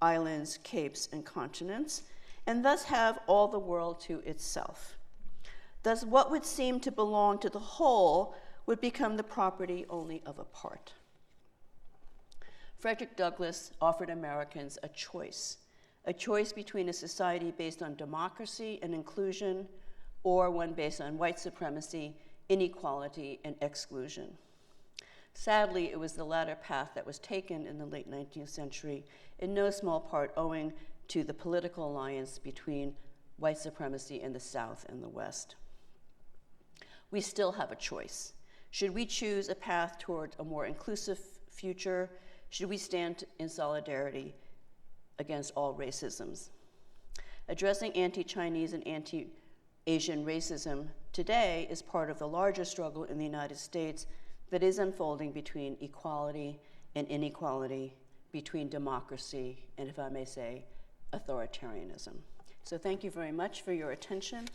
islands, capes, and continents, and thus have all the world to itself. Thus, what would seem to belong to the whole would become the property only of a part." Frederick Douglass offered Americans a choice a choice between a society based on democracy and inclusion, or one based on white supremacy, inequality, and exclusion. Sadly, it was the latter path that was taken in the late 19th century, in no small part owing to the political alliance between white supremacy in the South and the West. We still have a choice. Should we choose a path toward a more inclusive future? Should we stand in solidarity against all racisms? Addressing anti-Chinese and anti-Asian racism today is part of the larger struggle in the United States that is unfolding between equality and inequality, between democracy and, if I may say, authoritarianism. So thank you very much for your attention.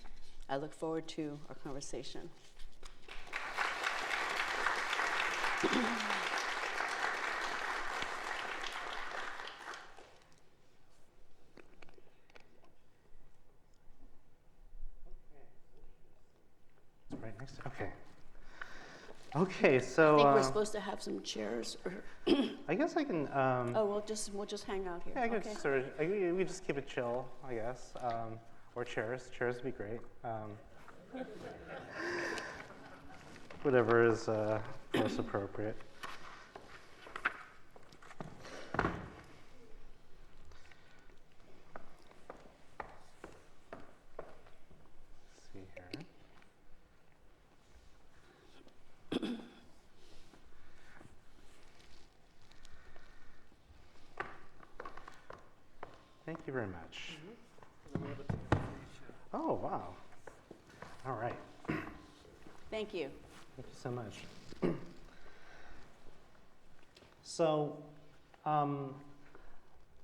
I look forward to our conversation. Right next to, okay. Okay, so I think we're supposed to have some chairs. Or I guess I can. oh, we'll just hang out here. Yeah, I could Okay. sort of. We just keep it chill, I guess. Or chairs. Chairs would be great. Whatever is most appropriate. Let's see here. Thank you very much. Oh, wow. All right. Thank you. Thank you so much. So,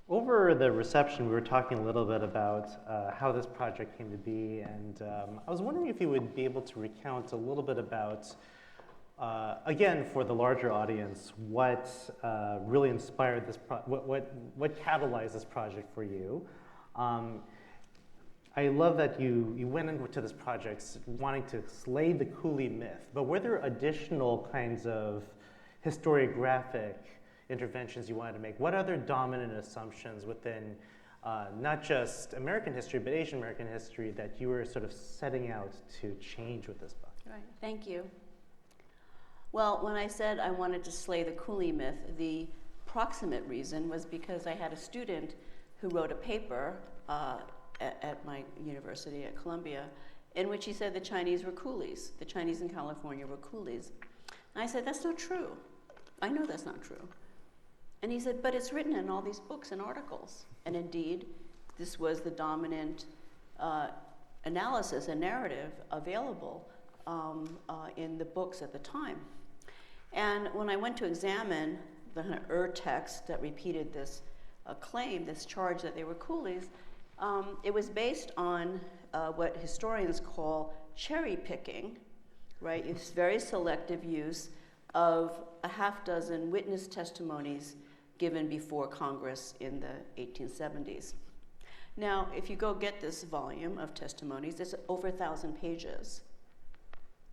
over the reception, we were talking a little bit about how this project came to be, and I was wondering if you would be able to recount a little bit about, again, for the larger audience, what really inspired this, what catalyzed this project for you. I love that you went into this project wanting to slay the coolie myth, but were there additional kinds of historiographic interventions you wanted to make? What other dominant assumptions within not just American history, but Asian American history that you were sort of setting out to change with this book? Right. Thank you. Well, when I said I wanted to slay the coolie myth, the proximate reason was because I had a student who wrote a paper at my university at Columbia, in which he said the Chinese were coolies. The Chinese in California were coolies. And I said, that's not true. I know that's not true. And he said, but it's written in all these books and articles. And indeed, this was the dominant analysis and narrative available in the books at the time. And when I went to examine the text that repeated this claim, this charge that they were coolies, it was based on what historians call cherry picking, right? It's very selective use of a half dozen witness testimonies given before Congress in the 1870s. Now, if you go get this volume of testimonies, it's over 1,000 pages.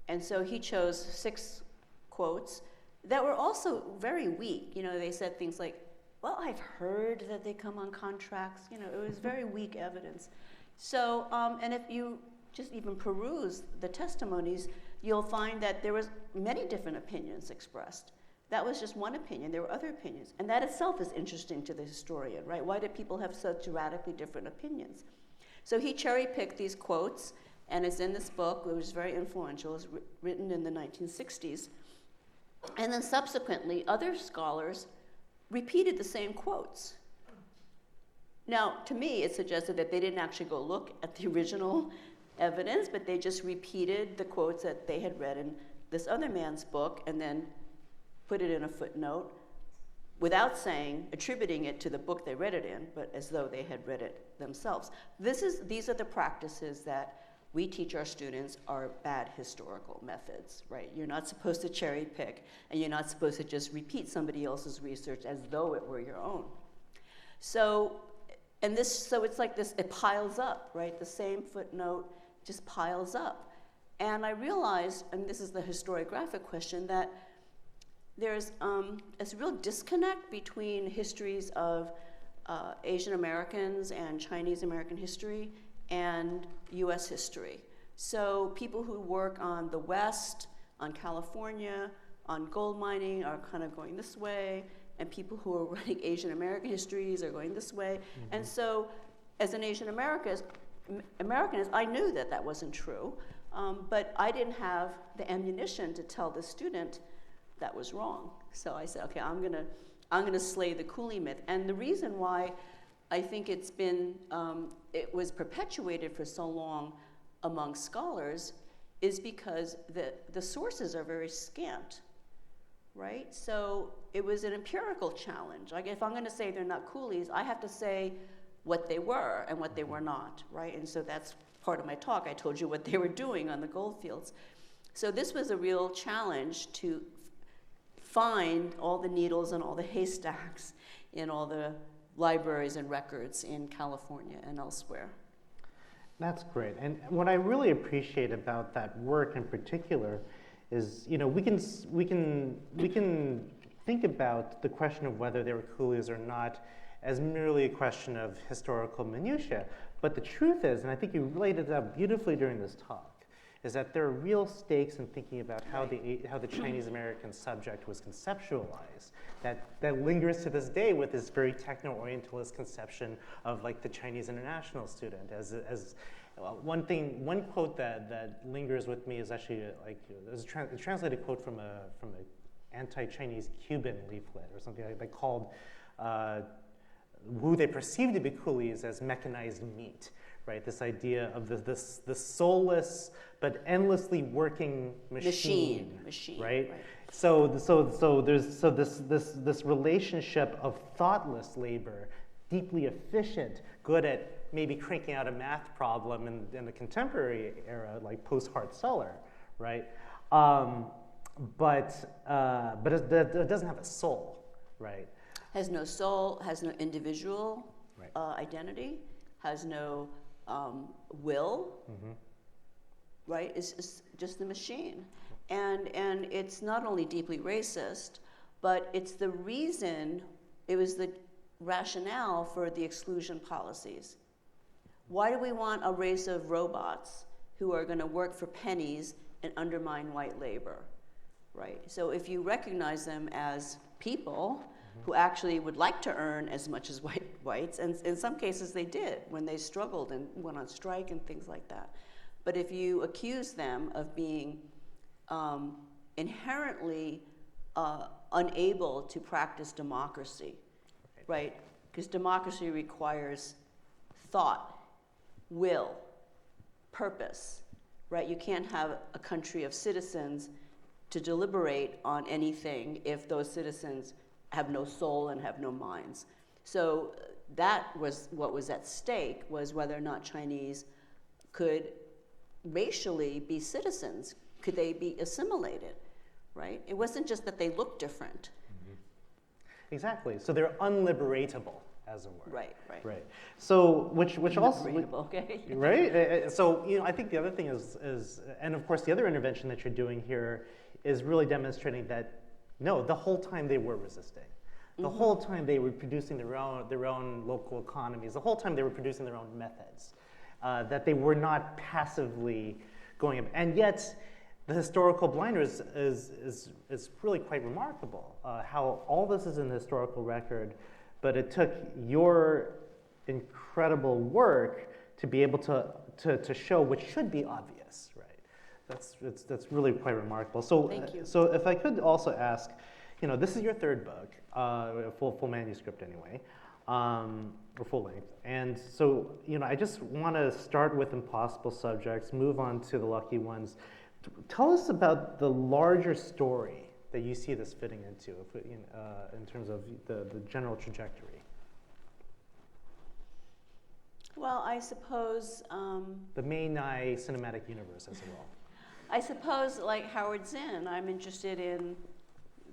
And so he chose 6 quotes that were also very weak. You know, they said things like, well, I've heard that they come on contracts. You know, it was very weak evidence. So, and if you just even peruse the testimonies, you'll find that there was many different opinions expressed. That was just one opinion. There were other opinions. And that itself is interesting to the historian, right? Why did people have such radically different opinions? So he cherry-picked these quotes, and it's in this book, which was very influential. It was written in the 1960s. And then subsequently, other scholars repeated the same quotes. Now, to me, it suggested that they didn't actually go look at the original evidence, but they just repeated the quotes that they had read in this other man's book and then put it in a footnote without attributing it to the book they read it in, but as though they had read it themselves. These are the practices that we teach our students are bad historical methods, right? You're not supposed to cherry pick, and you're not supposed to just repeat somebody else's research as though it were your own. So it's like this, it piles up, right? The same footnote just piles up. And I realized, and this is the historiographic question, that there's a real disconnect between histories of Asian Americans and Chinese American history and US history. So people who work on the West, on California, on gold mining are kind of going this way, and people who are running Asian American histories are going this way. And so as an Asian Americanist, I knew that that wasn't true, but I didn't have the ammunition to tell the student that was wrong. So I said, okay, I'm gonna slay the coolie myth. And the reason why I think it was perpetuated for so long among scholars is because the sources are very scant, right? So it was an empirical challenge. Like if I'm gonna say they're not coolies, I have to say what they were and what they were not, right? And so that's part of my talk. I told you what they were doing on the gold fields. So this was a real challenge to find all the needles and all the haystacks in all the libraries and records in California and elsewhere. That's great. And what I really appreciate about that work in particular is, we can think about the question of whether they were coolies or not as merely a question of historical minutiae. But the truth is, and I think you laid it out beautifully during this talk, is that there are real stakes in thinking about how the Chinese American subject was conceptualized that lingers to this day with this very techno-orientalist conception of like the Chinese international student. One quote that lingers with me is actually there's a translated quote from an anti-Chinese Cuban leaflet or something like that called who they perceive to be coolies as mechanized meat. Right, this idea of this soulless but endlessly working machine. Right? So there's this relationship of thoughtless labor, deeply efficient, good at maybe cranking out a math problem in the contemporary era, like post-Hart-Celler, right? But it doesn't have a soul, right? Has no soul, has no individual Right. identity, has no will, right? It's just the machine. And it's not only deeply racist, but it's the reason, it was the rationale for the exclusion policies. Why do we want a race of robots who are going to work for pennies and undermine white labor, right? So if you recognize them as people who actually would like to earn as much as whites, and in some cases they did when they struggled and went on strike and things like that. But if you accuse them of being inherently unable to practice democracy, right? Because democracy requires thought, will, purpose, right? You can't have a country of citizens to deliberate on anything if those citizens have no soul and have no minds. So that was what was at stake, was whether or not Chinese could racially be citizens. Could they be assimilated, right? It wasn't just that they looked different. Exactly. So they're unliberatable, as it were. Right. So which also okay. right. So I think the other thing is, and of course the other intervention that you're doing here is really demonstrating that no, the whole time they were resisting. The whole time they were producing their own local economies. The whole time they were producing their own methods. That they were not passively going up. And yet, the historical blinders is really quite remarkable. How all this is in the historical record, but it took your incredible work to be able to show what should be obvious, right? That's really quite remarkable. So, Thank you. So if I could also ask, this is your third book, full manuscript anyway, or full length. And so, I just want to start with impossible subjects, move on to the lucky ones. Tell us about the larger story that you see this fitting into, in terms of the general trajectory. Well, I suppose The Mae Ngai cinematic universe as well. I suppose, like Howard Zinn, I'm interested in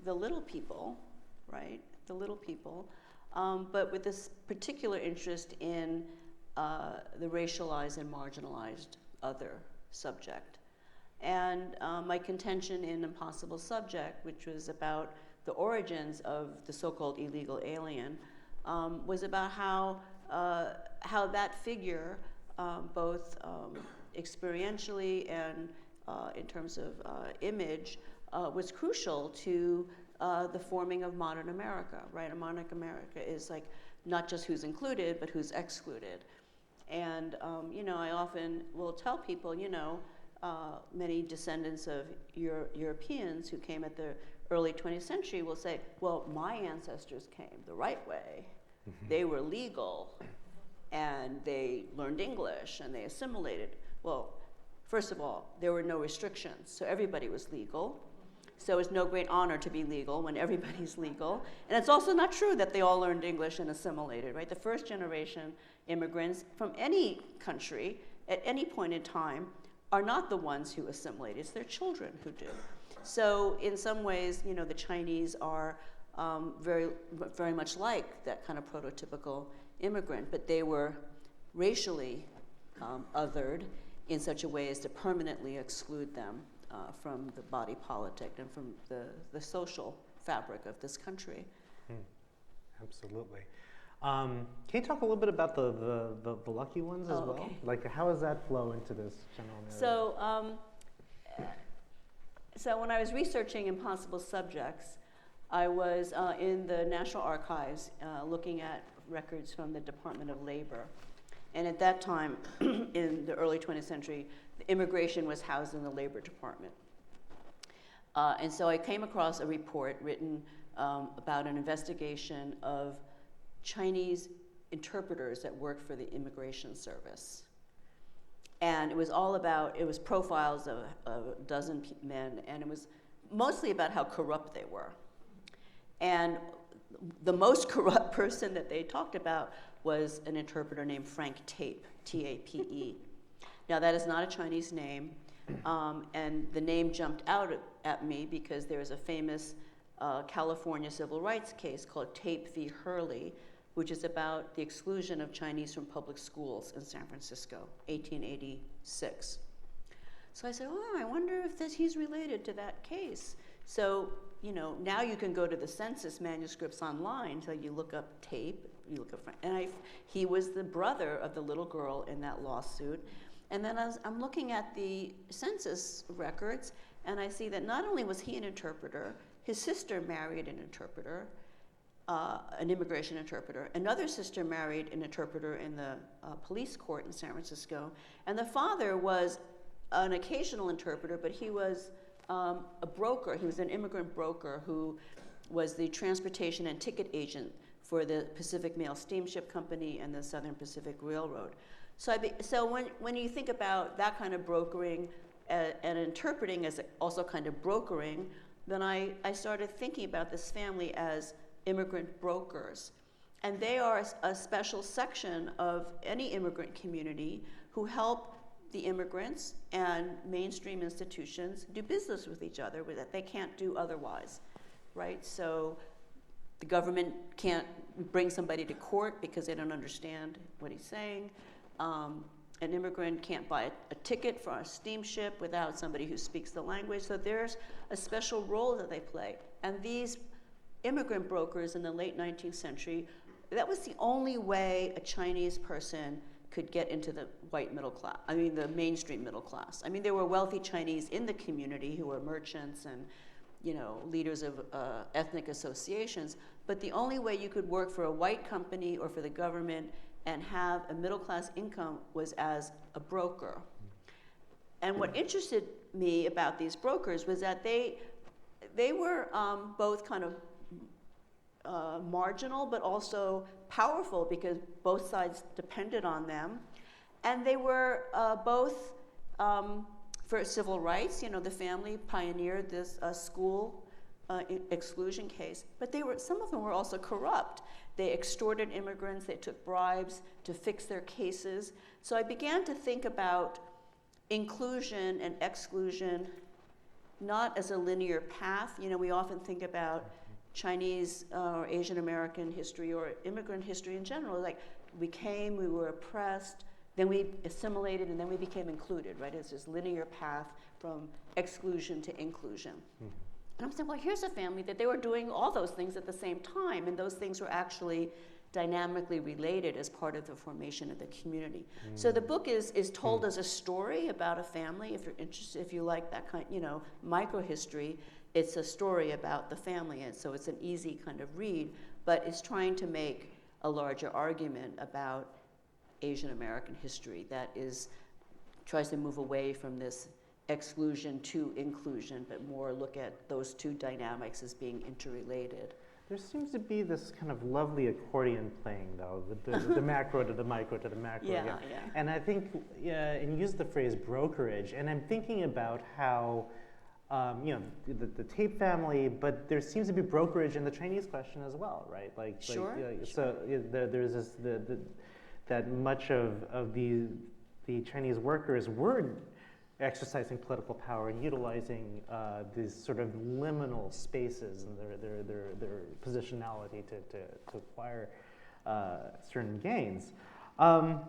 the little people, right? The little people, but with this particular interest in the racialized and marginalized other subject. And my contention in Impossible Subject, which was about the origins of the so-called illegal alien, was about how that figure, both experientially and in terms of image, was crucial to the forming of modern America, right? And modern America is like not just who's included, but who's excluded. And, I often will tell people, many descendants of Europeans who came at the early 20th century will say, well, my ancestors came the right way. They were legal, and they learned English, and they assimilated. Well, first of all, there were no restrictions, so everybody was legal. So it's no great honor to be legal when everybody's legal. And it's also not true that they all learned English and assimilated, right? The first generation immigrants from any country at any point in time are not the ones who assimilate. It's their children who do. So in some ways, the Chinese are very, very much like that kind of prototypical immigrant, but they were racially othered in such a way as to permanently exclude them from the body politic and from the social fabric of this country. Absolutely. Can you talk a little bit about the lucky ones as well? Okay. Like, how does that flow into this general narrative? So when I was researching impossible subjects, I was in the National Archives looking at records from the Department of Labor. And at that time, in the early 20th century, immigration was housed in the Labor Department. And so I came across a report written about an investigation of Chinese interpreters that worked for the Immigration Service. And it was profiles of a dozen men, and it was mostly about how corrupt they were. And the most corrupt person that they talked about was an interpreter named Frank Tape, T-A-P-E. Now, that is not a Chinese name, and the name jumped out at me because there was a famous California civil rights case called Tape v. Hurley, which is about the exclusion of Chinese from public schools in San Francisco, 1886. So I said, I wonder if he's related to that case. So, now you can go to the census manuscripts online, so you look up Tape, you look up Frank, and he was the brother of the little girl in that lawsuit. And then I'm looking at the census records, and I see that not only was he an interpreter, his sister married an interpreter, an immigration interpreter. Another sister married an interpreter in the police court in San Francisco. And the father was an occasional interpreter, but he was a broker. He was an immigrant broker who was the transportation and ticket agent for the Pacific Mail Steamship Company and the Southern Pacific Railroad. So when you think about that kind of brokering and interpreting as also kind of brokering, then I started thinking about this family as immigrant brokers. And they are a special section of any immigrant community who help the immigrants and mainstream institutions do business with each other that they can't do otherwise, right? So the government can't bring somebody to court because they don't understand what he's saying. An immigrant can't buy a ticket for a steamship without somebody who speaks the language. So there's a special role that they play. And these immigrant brokers in the late 19th century, that was the only way a Chinese person could get into the white middle class, the mainstream middle class. There were wealthy Chinese in the community who were merchants and, leaders of ethnic associations, but the only way you could work for a white company or for the government and have a middle class income was as a broker. And what interested me about these brokers was that they were both kind of marginal, but also powerful because both sides depended on them. And they were both for civil rights. The family pioneered this school exclusion case, but some of them were also corrupt. They extorted immigrants, they took bribes to fix their cases. So I began to think about inclusion and exclusion not as a linear path. We often think about Chinese or Asian American history or immigrant history in general, like we came, we were oppressed, then we assimilated, and then we became included, right? It's this linear path from exclusion to inclusion. And I'm saying, well, here's a family that they were doing all those things at the same time, and those things were actually dynamically related as part of the formation of the community. So the book is told as a story about a family. If you're interested, if you like that kind, microhistory, it's a story about the family, and so it's an easy kind of read, but it's trying to make a larger argument about Asian American history that tries to move away from this exclusion to inclusion, but more look at those two dynamics as being interrelated. There seems to be this kind of lovely accordion playing, though, with the macro to the micro to the macro. Yeah, again. yeah. And I think, and you used the phrase brokerage, and I'm thinking about how, the Tape family, but there seems to be brokerage in the Chinese question as well, right? Sure. So there's this that much of the Chinese workers were exercising political power and utilizing these sort of liminal spaces and their positionality to acquire certain gains. I'm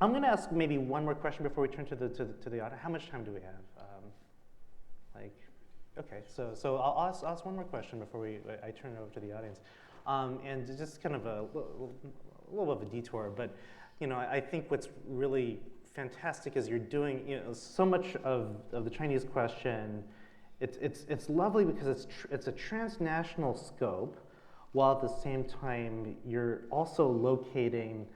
going to ask maybe one more question before we turn to the audience. How much time do we have? Okay, so I'll ask one more question before I turn it over to the audience, and just kind of a little bit of a detour, but I think what's really fantastic is you're doing so much of the Chinese question. It's lovely because it's a transnational scope, while at the same time you're also locating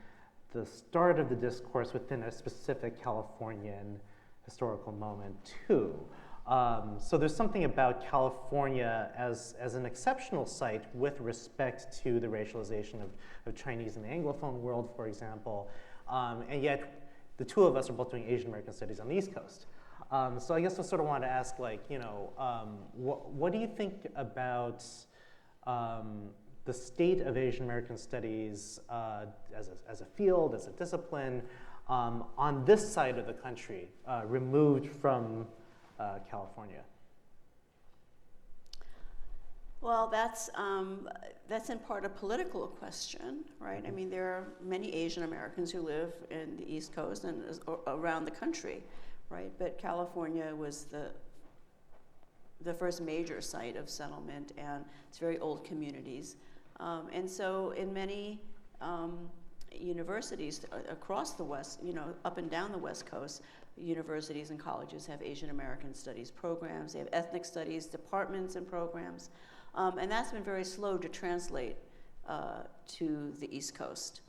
the start of the discourse within a specific Californian historical moment too. So there's something about California as an exceptional site with respect to the racialization of Chinese in the Anglophone world, for example, and yet the two of us are both doing Asian American studies on the East Coast. So I guess I sort of want to ask, what do you think about the state of Asian American studies as a field, as a discipline, on this side of the country, removed from California? Well, that's in part a political question, right? I mean, there are many Asian Americans who live in the East Coast and around the country, right? But California was the first major site of settlement, and it's very old communities. And so in many universities across the West, up and down the West Coast, universities and colleges have Asian American studies programs. They have ethnic studies departments and programs. And that's been very slow to translate to the East Coast.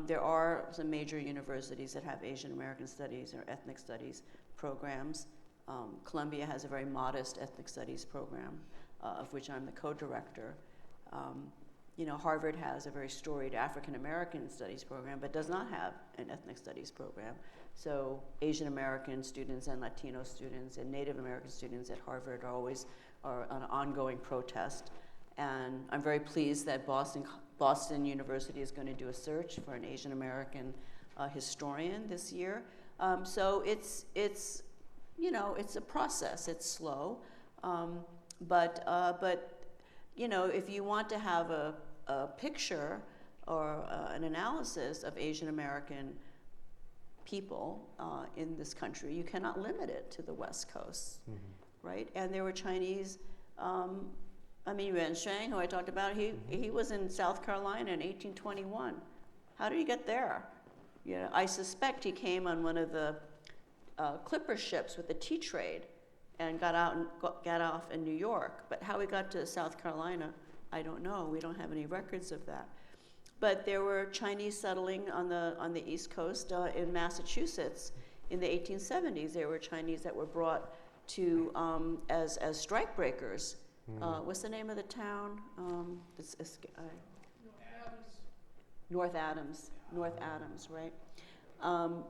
There are some major universities that have Asian American studies or ethnic studies programs. Columbia has a very modest ethnic studies program, of which I'm the co-director. Harvard has a very storied African American studies program, but does not have an ethnic studies program. So Asian American students and Latino students and Native American students at Harvard are an ongoing protest. And I'm very pleased that Boston University is going to do a search for an Asian American historian this year. So it's a process. It's slow, but if you want to have a picture or an analysis of Asian American people in this country, you cannot limit it to the West Coast, right? And there were Chinese. Yuan Sheng, who I talked about, he was in South Carolina in 1821. How did he get there? I suspect he came on one of the clipper ships with the tea trade and got off in New York. But how he got to South Carolina, I don't know. We don't have any records of that. But there were Chinese settling on the East Coast in Massachusetts in the 1870s. There were Chinese that were brought to as strikebreakers. What's the name of the town? North Adams, right?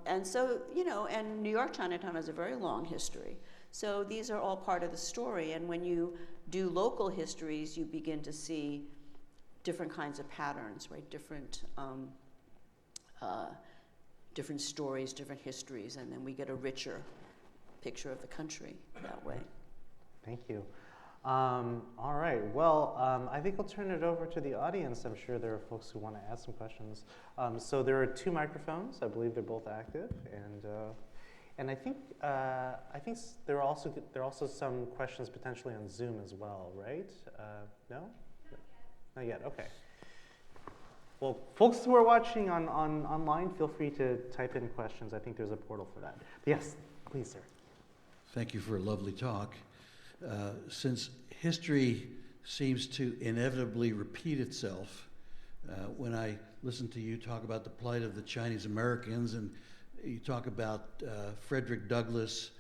And so, and New York Chinatown has a very long history. So these are all part of the story. And when you do local histories, you begin to see different kinds of patterns, right? Different stories, different histories, and then we get a richer picture of the country that way. Thank you. All right. Well, I think I'll turn it over to the audience. I'm sure there are folks who want to ask some questions. So there are 2 microphones. I believe they're both active, and I think there are also some questions potentially on Zoom as well, right? No? Not yet. Okay. Well, folks who are watching online, feel free to type in questions. I think there's a portal for that. Yes, please, sir. Thank you for a lovely talk. Since history seems to inevitably repeat itself, when I listen to you talk about the plight of the Chinese Americans, and you talk about Frederick Douglass,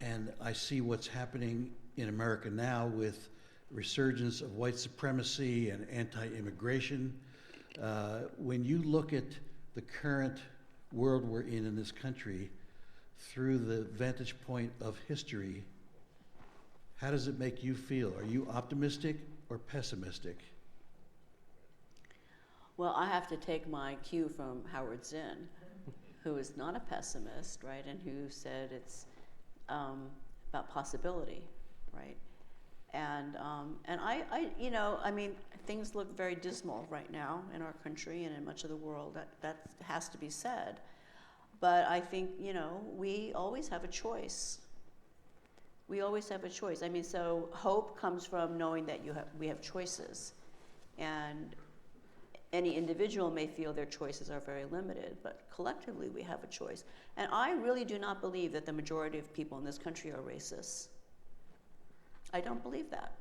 and I see what's happening in America now with resurgence of white supremacy and anti-immigration. When you look at the current world we're in this country through the vantage point of history, how does it make you feel? Are you optimistic or pessimistic? Well, I have to take my cue from Howard Zinn, who is not a pessimist, right, and who said it's about possibility, right? And I mean, things look very dismal right now in our country and in much of the world. That has to be said. But I think, we always have a choice. We always have a choice. I mean, so hope comes from knowing that we have choices. And any individual may feel their choices are very limited, but collectively we have a choice. And I really do not believe that the majority of people in this country are racist. I don't believe that.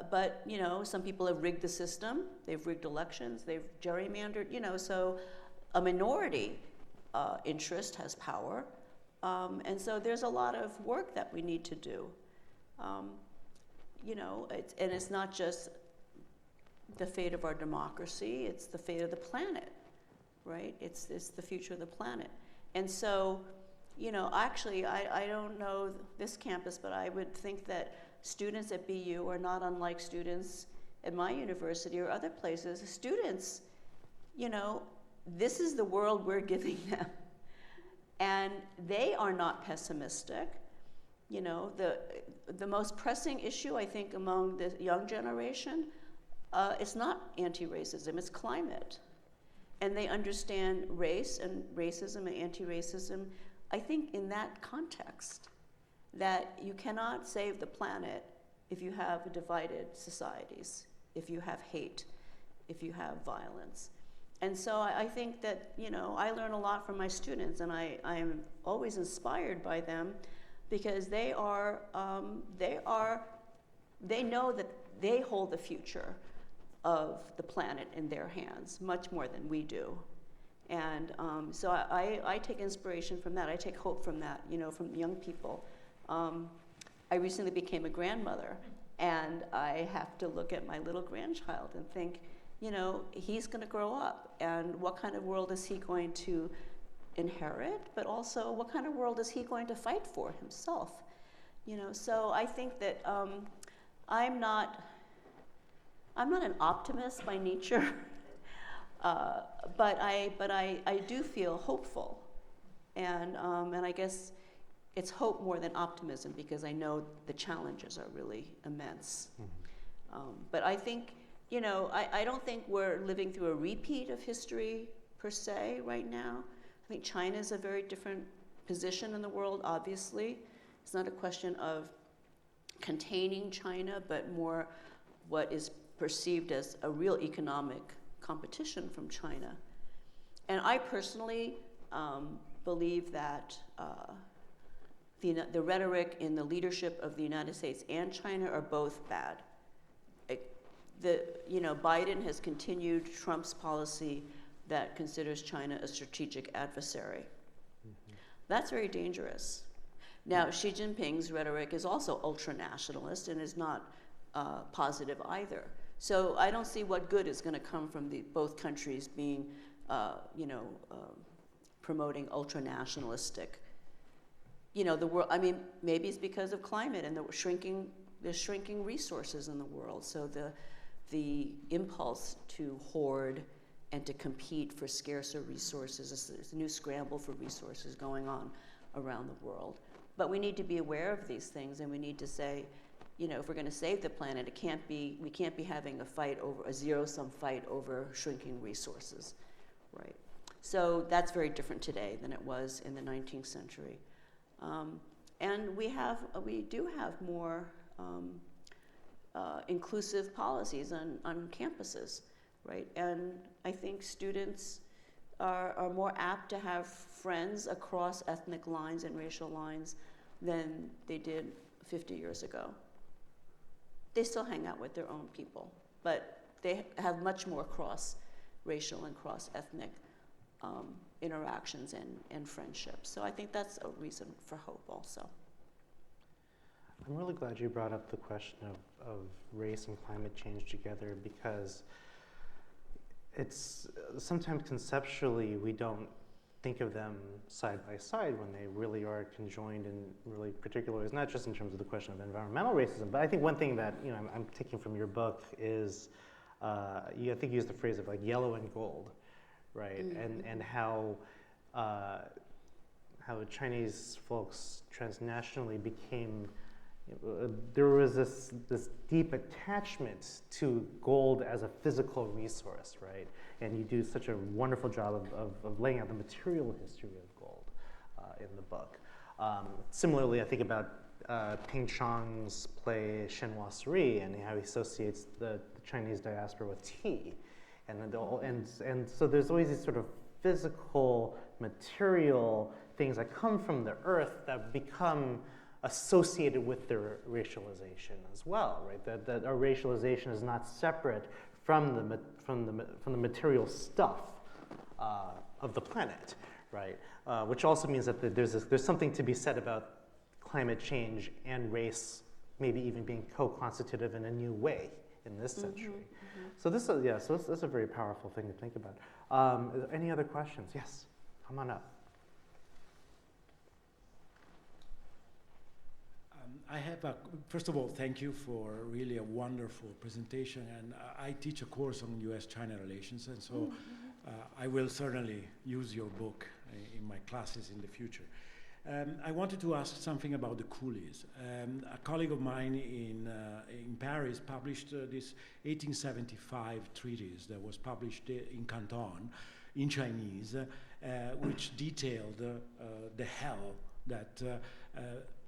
But, some people have rigged the system, they've rigged elections, they've gerrymandered, so a minority interest has power. And so there's a lot of work that we need to do. And it's not just the fate of our democracy, it's the fate of the planet, right? It's the future of the planet. And so, actually, I don't know this campus, but I would think that students at BU are not unlike students at my university or other places. Students, this is the world we're giving them. And they are not pessimistic. The most pressing issue, I think, among the young generation, it's not anti-racism, it's climate. And they understand race and racism and anti-racism, I think, in that context, that you cannot save the planet if you have divided societies, if you have hate, if you have violence. And so I think that, I learn a lot from my students, and I am always inspired by them, because they know that they hold the future of the planet in their hands, much more than we do. And so I take inspiration from that. I take hope from that, from young people. I recently became a grandmother, and I have to look at my little grandchild and think, he's going to grow up, and what kind of world is he going to inherit, but also what kind of world is he going to fight for himself? So I think that I'm not an optimist by nature, but I do feel hopeful, and I guess it's hope more than optimism, because I know the challenges are really immense. Mm-hmm. But I think, I don't think we're living through a repeat of history per se right now. I think China's a very different position in the world, obviously. It's not a question of containing China, but more what is perceived as a real economic competition from China. And I personally believe that the rhetoric in the leadership of the United States and China are both bad. Biden has continued Trump's policy that considers China a strategic adversary. Mm-hmm. That's very dangerous. Now, Xi Jinping's rhetoric is also ultra-nationalist and is not positive either. So I don't see what good is going to come from both countries being, promoting ultra-nationalistic. The world. I mean, maybe it's because of climate and there's shrinking resources in the world. So the impulse to hoard and to compete for scarcer resources, there's a new scramble for resources going on around the world. But we need to be aware of these things, and we need to say, if we're going to save the planet, we can't be having a zero-sum fight over shrinking resources, right? So that's very different today than it was in the 19th century. And we do have more inclusive policies on campuses, right? And I think students are more apt to have friends across ethnic lines and racial lines than they did 50 years ago. They still hang out with their own people, but they have much more cross-racial and cross-ethnic interactions and friendships. So I think that's a reason for hope also. I'm really glad you brought up the question of race and climate change together, because it's sometimes conceptually we don't think of them side by side when they really are conjoined in really particular ways, not just in terms of the question of environmental racism, but I think one thing that I'm taking from your book is I think you used the phrase of like yellow and gold, right? And how Chinese folks transnationally became, there was this deep attachment to gold as a physical resource, right? And you do such a wonderful job of laying out the material history of gold in the book. Similarly, I think about Ping Chong's play Chinois Suri and how he associates the Chinese diaspora with tea. And so there's always these sort of physical, material things that come from the earth that become associated with their racialization as well, right? That our racialization is not separate from the material stuff of the planet, right? Which also means that there's something to be said about climate change and race, maybe even being co-constitutive in a new way in this century. So this is so that's a very powerful thing to think about. Is there any other questions? Yes, come on up. I have first of all, thank you for really a wonderful presentation. And I teach a course on U.S.-China relations, and so I will certainly use your book in my classes in the future. I wanted to ask something about the coolies. A colleague of mine in Paris published this 1875 treatise that was published in Canton in Chinese, which detailed the hell that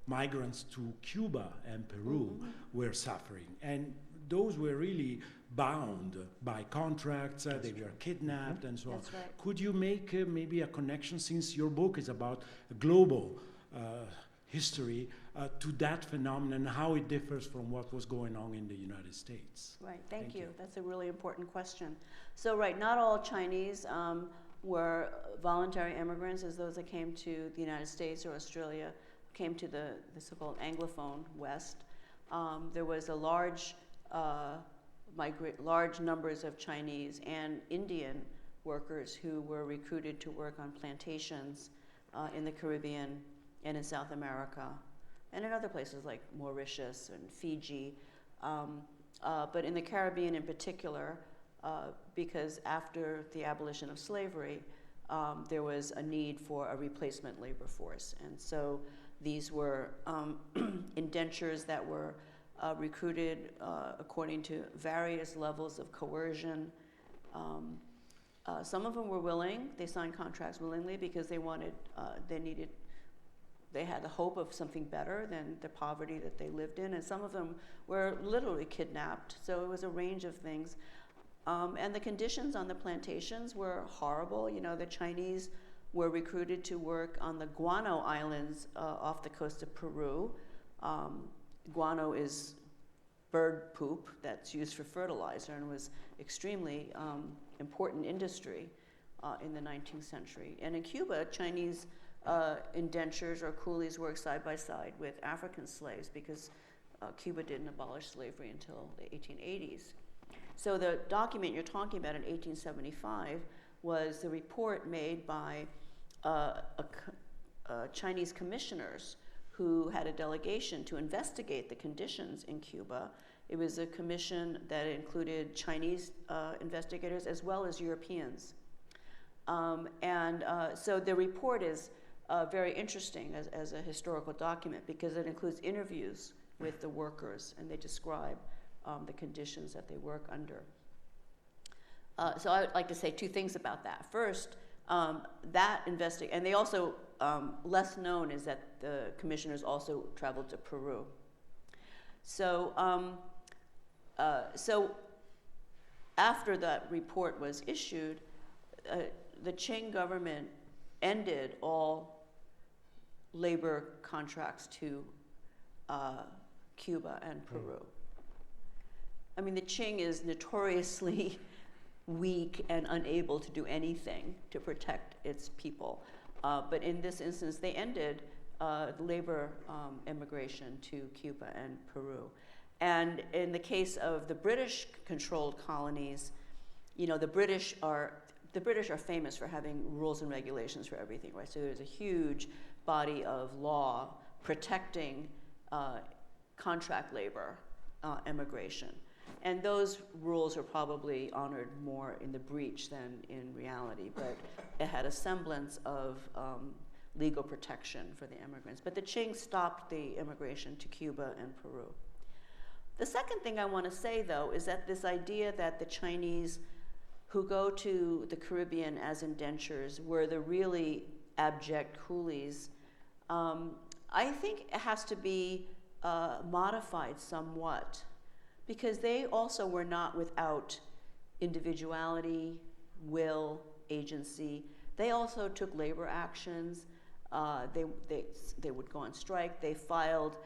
migrants to Cuba and Peru were suffering. And those were really bound by contracts, they were kidnapped and so on. That's right. Could you make maybe a connection, since your book is about a global history, to that phenomenon, how it differs from what was going on in the United States? Right, thank you. That's a really important question. So right, not all Chinese were voluntary immigrants, as those that came to the United States or Australia came to the so-called Anglophone West. There was a large numbers of Chinese and Indian workers who were recruited to work on plantations in the Caribbean and in South America, and in other places like Mauritius and Fiji. But in the Caribbean in particular, because after the abolition of slavery, there was a need for a replacement labor force. And so these were indentures that were recruited according to various levels of coercion. Some of them were willing. They signed contracts willingly because they had the hope of something better than the poverty that they lived in. And some of them were literally kidnapped. So it was a range of things. And the conditions on the plantations were horrible. You know, the Chinese were recruited to work on the guano islands off the coast of Peru. Guano is bird poop that's used for fertilizer and was extremely important industry in the 19th century. And in Cuba, Chinese indentures or coolies worked side by side with African slaves because Cuba didn't abolish slavery until the 1880s. So the document you're talking about in 1875 was the report made by Chinese commissioners who had a delegation to investigate the conditions in Cuba. It was a commission that included Chinese investigators as well as Europeans. So the report is very interesting as a historical document because it includes interviews with the workers, and they describe the conditions that they work under. So I would like to say two things about that. First, and they also, less known is that the commissioners also traveled to Peru. So after that report was issued, the Qing government ended all labor contracts to Cuba and Peru. I mean, the Qing is notoriously weak and unable to do anything to protect its people. But in this instance, they ended labor immigration to Cuba and Peru. And in the case of the British-controlled colonies, you know, the British are famous for having rules and regulations for everything, right? So there's a huge body of law protecting contract labor immigration. And those rules are probably honored more in the breach than in reality, but it had a semblance of legal protection for the immigrants. But the Qing stopped the immigration to Cuba and Peru. The second thing I want to say, though, is that this idea that the Chinese who go to the Caribbean as indentures were the really abject coolies, I think it has to be modified somewhat, because they also were not without individuality, will, agency. They also took labor actions. They would go on strike. They filed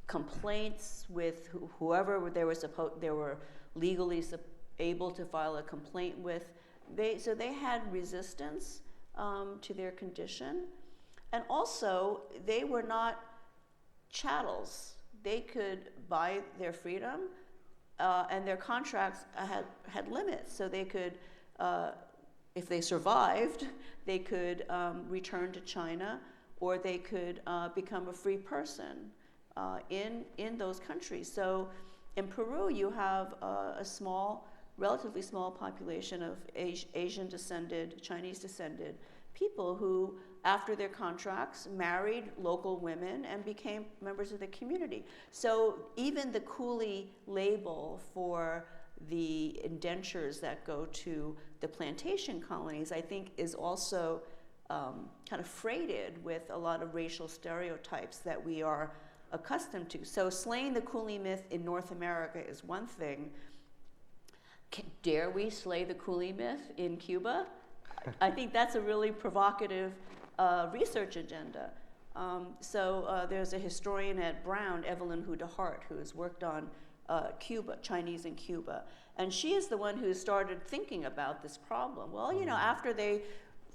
complaints with whoever they were legally able to file a complaint with. So they had resistance to their condition. And also, they were not chattels. They could buy their freedom, and their contracts had limits. So they could, if they survived, they could return to China, or they could become a free person in those countries. So in Peru, you have a relatively small population of Asian-descended, Chinese-descended people who, after their contracts, married local women and became members of the community. So even the coolie label for the indentures that go to the plantation colonies, I think, is also kind of freighted with a lot of racial stereotypes that we are accustomed to. So slaying the coolie myth in North America is one thing. Dare we slay the coolie myth in Cuba? I think that's a really provocative research agenda. So there's a historian at Brown, Evelyn Hu DeHart, who has worked on Cuba, Chinese in Cuba. And she is the one who started thinking about this problem. Well, you know, after they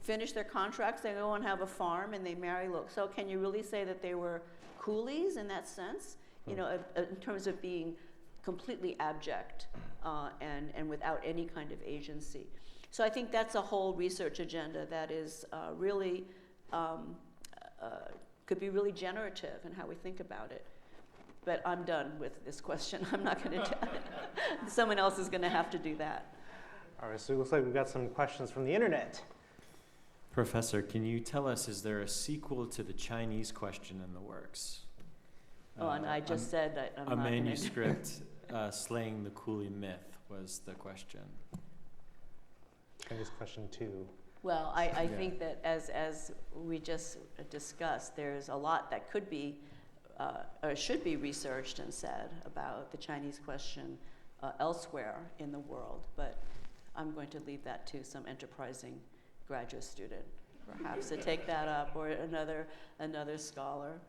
finish their contracts, they go and have a farm and they marry locals. So can you really say that they were coolies in that sense? You know, in terms of being completely abject and without any kind of agency. So I think that's a whole research agenda that is really, could be really generative in how we think about it. But I'm done with this question. I'm not going to, someone else is going to have to do that. All right, so it looks like we've got some questions from the internet. Professor, can you tell us, is there a sequel to the Chinese question in the works? Oh, and I just said that I'm a not manuscript slaying the coolie myth was the question. Chinese question 2. Well, I think that as we just discussed, there's a lot that could be or should be researched and said about the Chinese question elsewhere in the world, but I'm going to leave that to some enterprising graduate student, perhaps, to take that up, or another scholar.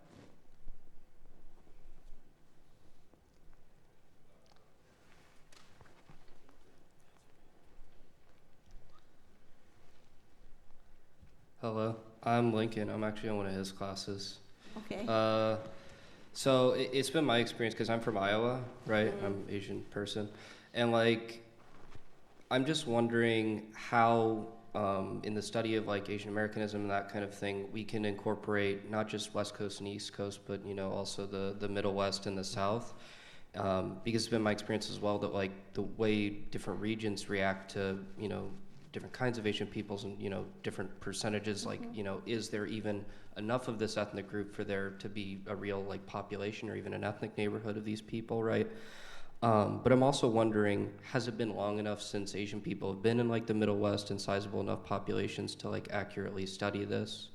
Hello, I'm Lincoln. I'm actually on one of his classes. Okay. So it's been my experience, because I'm from Iowa, right? Mm-hmm. I'm an Asian person. And like, I'm just wondering how in the study of like Asian Americanism and that kind of thing, we can incorporate not just West Coast and East Coast, but you know, also the Middle West and the South. Because it's been my experience as well that like the way different regions react to, you know, different kinds of Asian peoples and, you know, different percentages, like, you know, is there even enough of this ethnic group for there to be a real like population or even an ethnic neighborhood of these people, right? But I'm also wondering, has it been long enough since Asian people have been in like the Middle West and sizable enough populations to like accurately study this?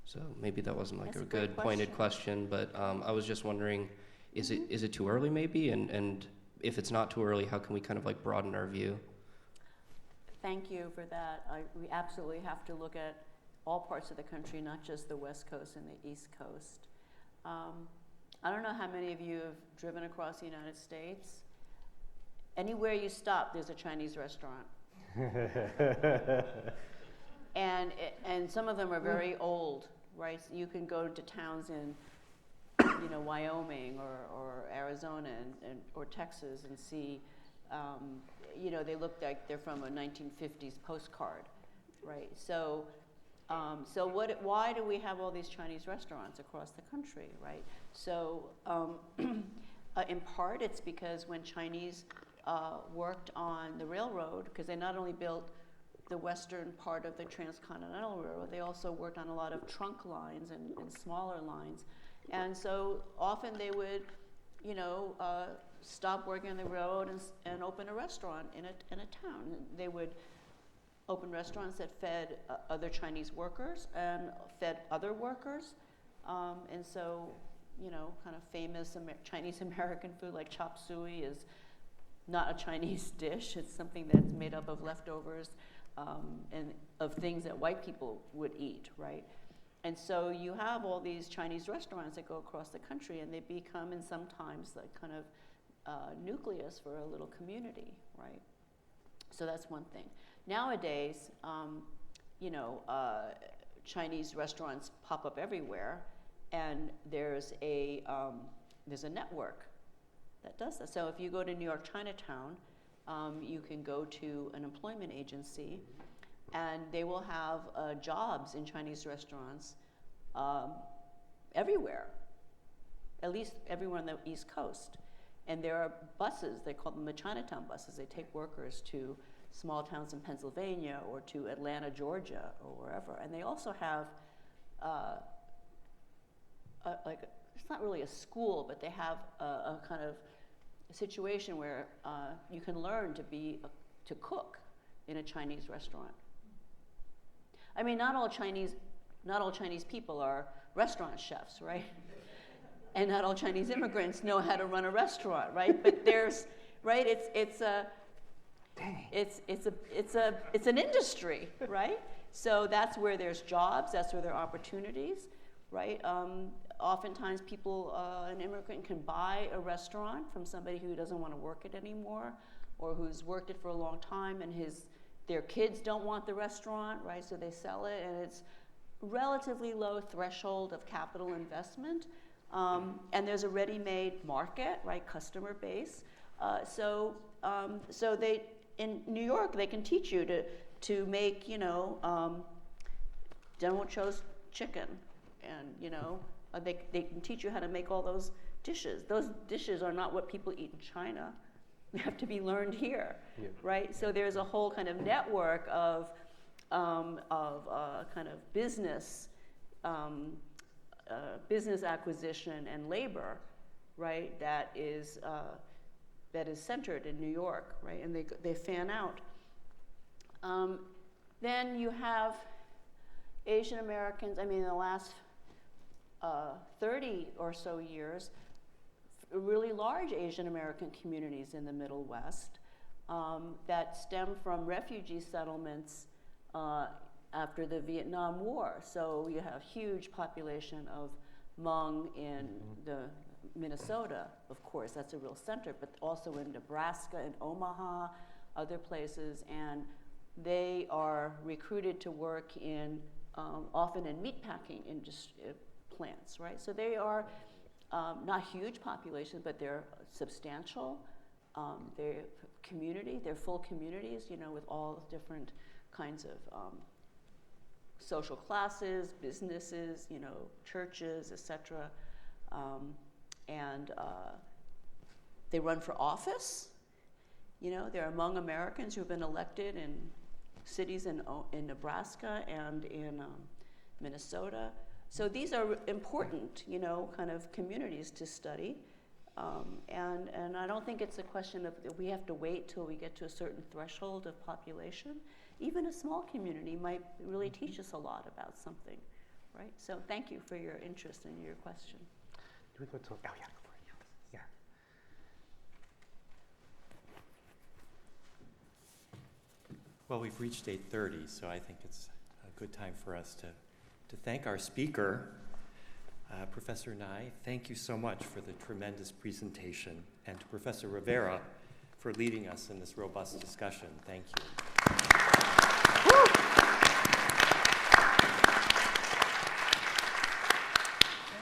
So maybe that wasn't like That's a a great good pointed question, but I was just wondering, is it too early maybe? And if it's not too early, how can we kind of like broaden our view? thank you for that. We absolutely have to look at all parts of the country, not just the West Coast and the East Coast. I don't know how many of you have driven across the United States. Anywhere you stop, there's a Chinese restaurant. And some of them are very old, right? So you can go to towns in, Wyoming or Arizona or Texas and see, they look like they're from a 1950s postcard, right? So, why do we have all these Chinese restaurants across the country, right? So, in part, it's because when Chinese worked on the railroad, because they not only built the western part of the transcontinental railroad, they also worked on a lot of trunk lines and smaller lines. And so often they would, stop working on the railroad and open a restaurant in a town. They would open restaurants that fed other Chinese workers and fed other workers. And so, kind of famous Chinese American food like chop suey is not a Chinese dish. It's something that's made up of leftovers and of things that white people would eat, right? And so you have all these Chinese restaurants that go across the country, and they become, and sometimes, like kind of nucleus for a little community, right? So that's one thing. Nowadays, Chinese restaurants pop up everywhere, and there's a network that does that. So if you go to New York Chinatown, you can go to an employment agency, and they will have jobs in Chinese restaurants everywhere, at least everywhere on the East Coast. And there are buses, they call them the Chinatown buses. They take workers to small towns in Pennsylvania or to Atlanta, Georgia, or wherever. And they also have, it's not really a school, but they have a kind of situation where you can learn to cook in a Chinese restaurant. I mean, not all Chinese people are restaurant chefs, right? And not all Chinese immigrants know how to run a restaurant, right? But there's, right? It's an industry, right? So that's where there's jobs. That's where there are opportunities, right? Oftentimes, an immigrant can buy a restaurant from somebody who doesn't want to work it anymore, or who's worked it for a long time, and their kids don't want the restaurant, right? So they sell it, and it's relatively low threshold of capital investment. And there's a ready-made market, right, customer base. So they, in New York, they can teach you to make, General Cho's chicken, and, they can teach you how to make all those dishes. Those dishes are not what people eat in China. They have to be learned here, right? So there's a whole kind of network of kind of business acquisition and labor, right? That is centered in New York, right? And they fan out. Then you have Asian Americans. I mean, in the last 30 or so years, really large Asian American communities in the Middle West that stem from refugee settlements after the Vietnam War. So you have huge population of Hmong in the Minnesota, of course, that's a real center, but also in Nebraska and Omaha, other places, and they are recruited to work in often in meatpacking plants, right? So they are not huge populations, but they're substantial. They're full communities, with all different kinds of social classes, businesses, churches, etc. And they run for office. They're among Americans who have been elected in cities in Nebraska and in Minnesota. So these are important, kind of communities to study. And I don't think it's a question of we have to wait till we get to a certain threshold of population. Even a small community might really teach us a lot about something, right? So thank you for your interest and your question. Do we go to, oh yeah, go for it, yeah. Well, we've reached 8:30, so I think it's a good time for us to thank our speaker, Professor Ngai. Thank you so much for the tremendous presentation, and to Professor Rivera for leading us in this robust discussion. Thank you.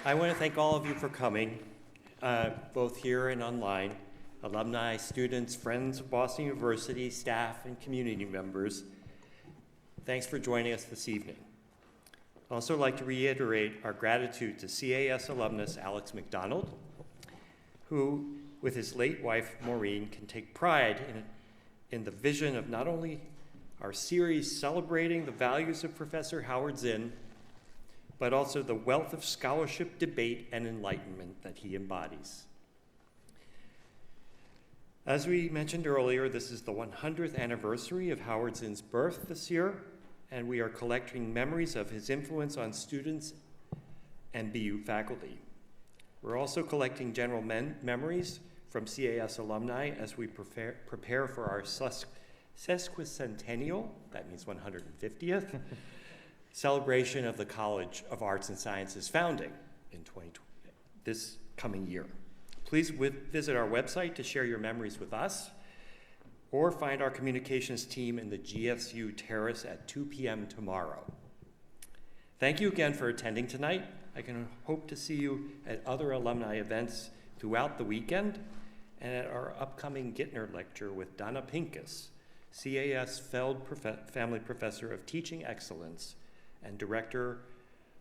I want to thank all of you for coming, both here and online. Alumni, students, friends of Boston University, staff, and community members, thanks for joining us this evening. I'd also like to reiterate our gratitude to CAS alumnus Alex McDonald, who, with his late wife Maureen, can take pride in the vision of not only our series celebrating the values of Professor Howard Zinn, but also the wealth of scholarship, debate, and enlightenment that he embodies. As we mentioned earlier, this is the 100th anniversary of Howard Zinn's birth this year, and we are collecting memories of his influence on students and BU faculty. We're also collecting general memories from CAS alumni as we prepare for our sesquicentennial, that means 150th, celebration of the College of Arts and Sciences founding in this coming year. Please visit our website to share your memories with us, or find our communications team in the GSU Terrace at 2 p.m. tomorrow. Thank you again for attending tonight. I can hope to see you at other alumni events throughout the weekend and at our upcoming Gittner lecture with Donna Pincus, CAS Feld Family Professor of Teaching Excellence and Director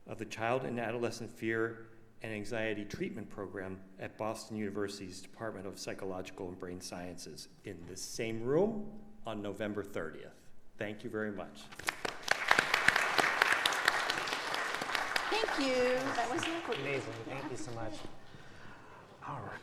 of the Child and Adolescent Fear and Anxiety Treatment Program at Boston University's Department of Psychological and Brain Sciences in this same room on November 30th. Thank you very much. Thank you. That was lovely. Amazing. Thank you so much. All right.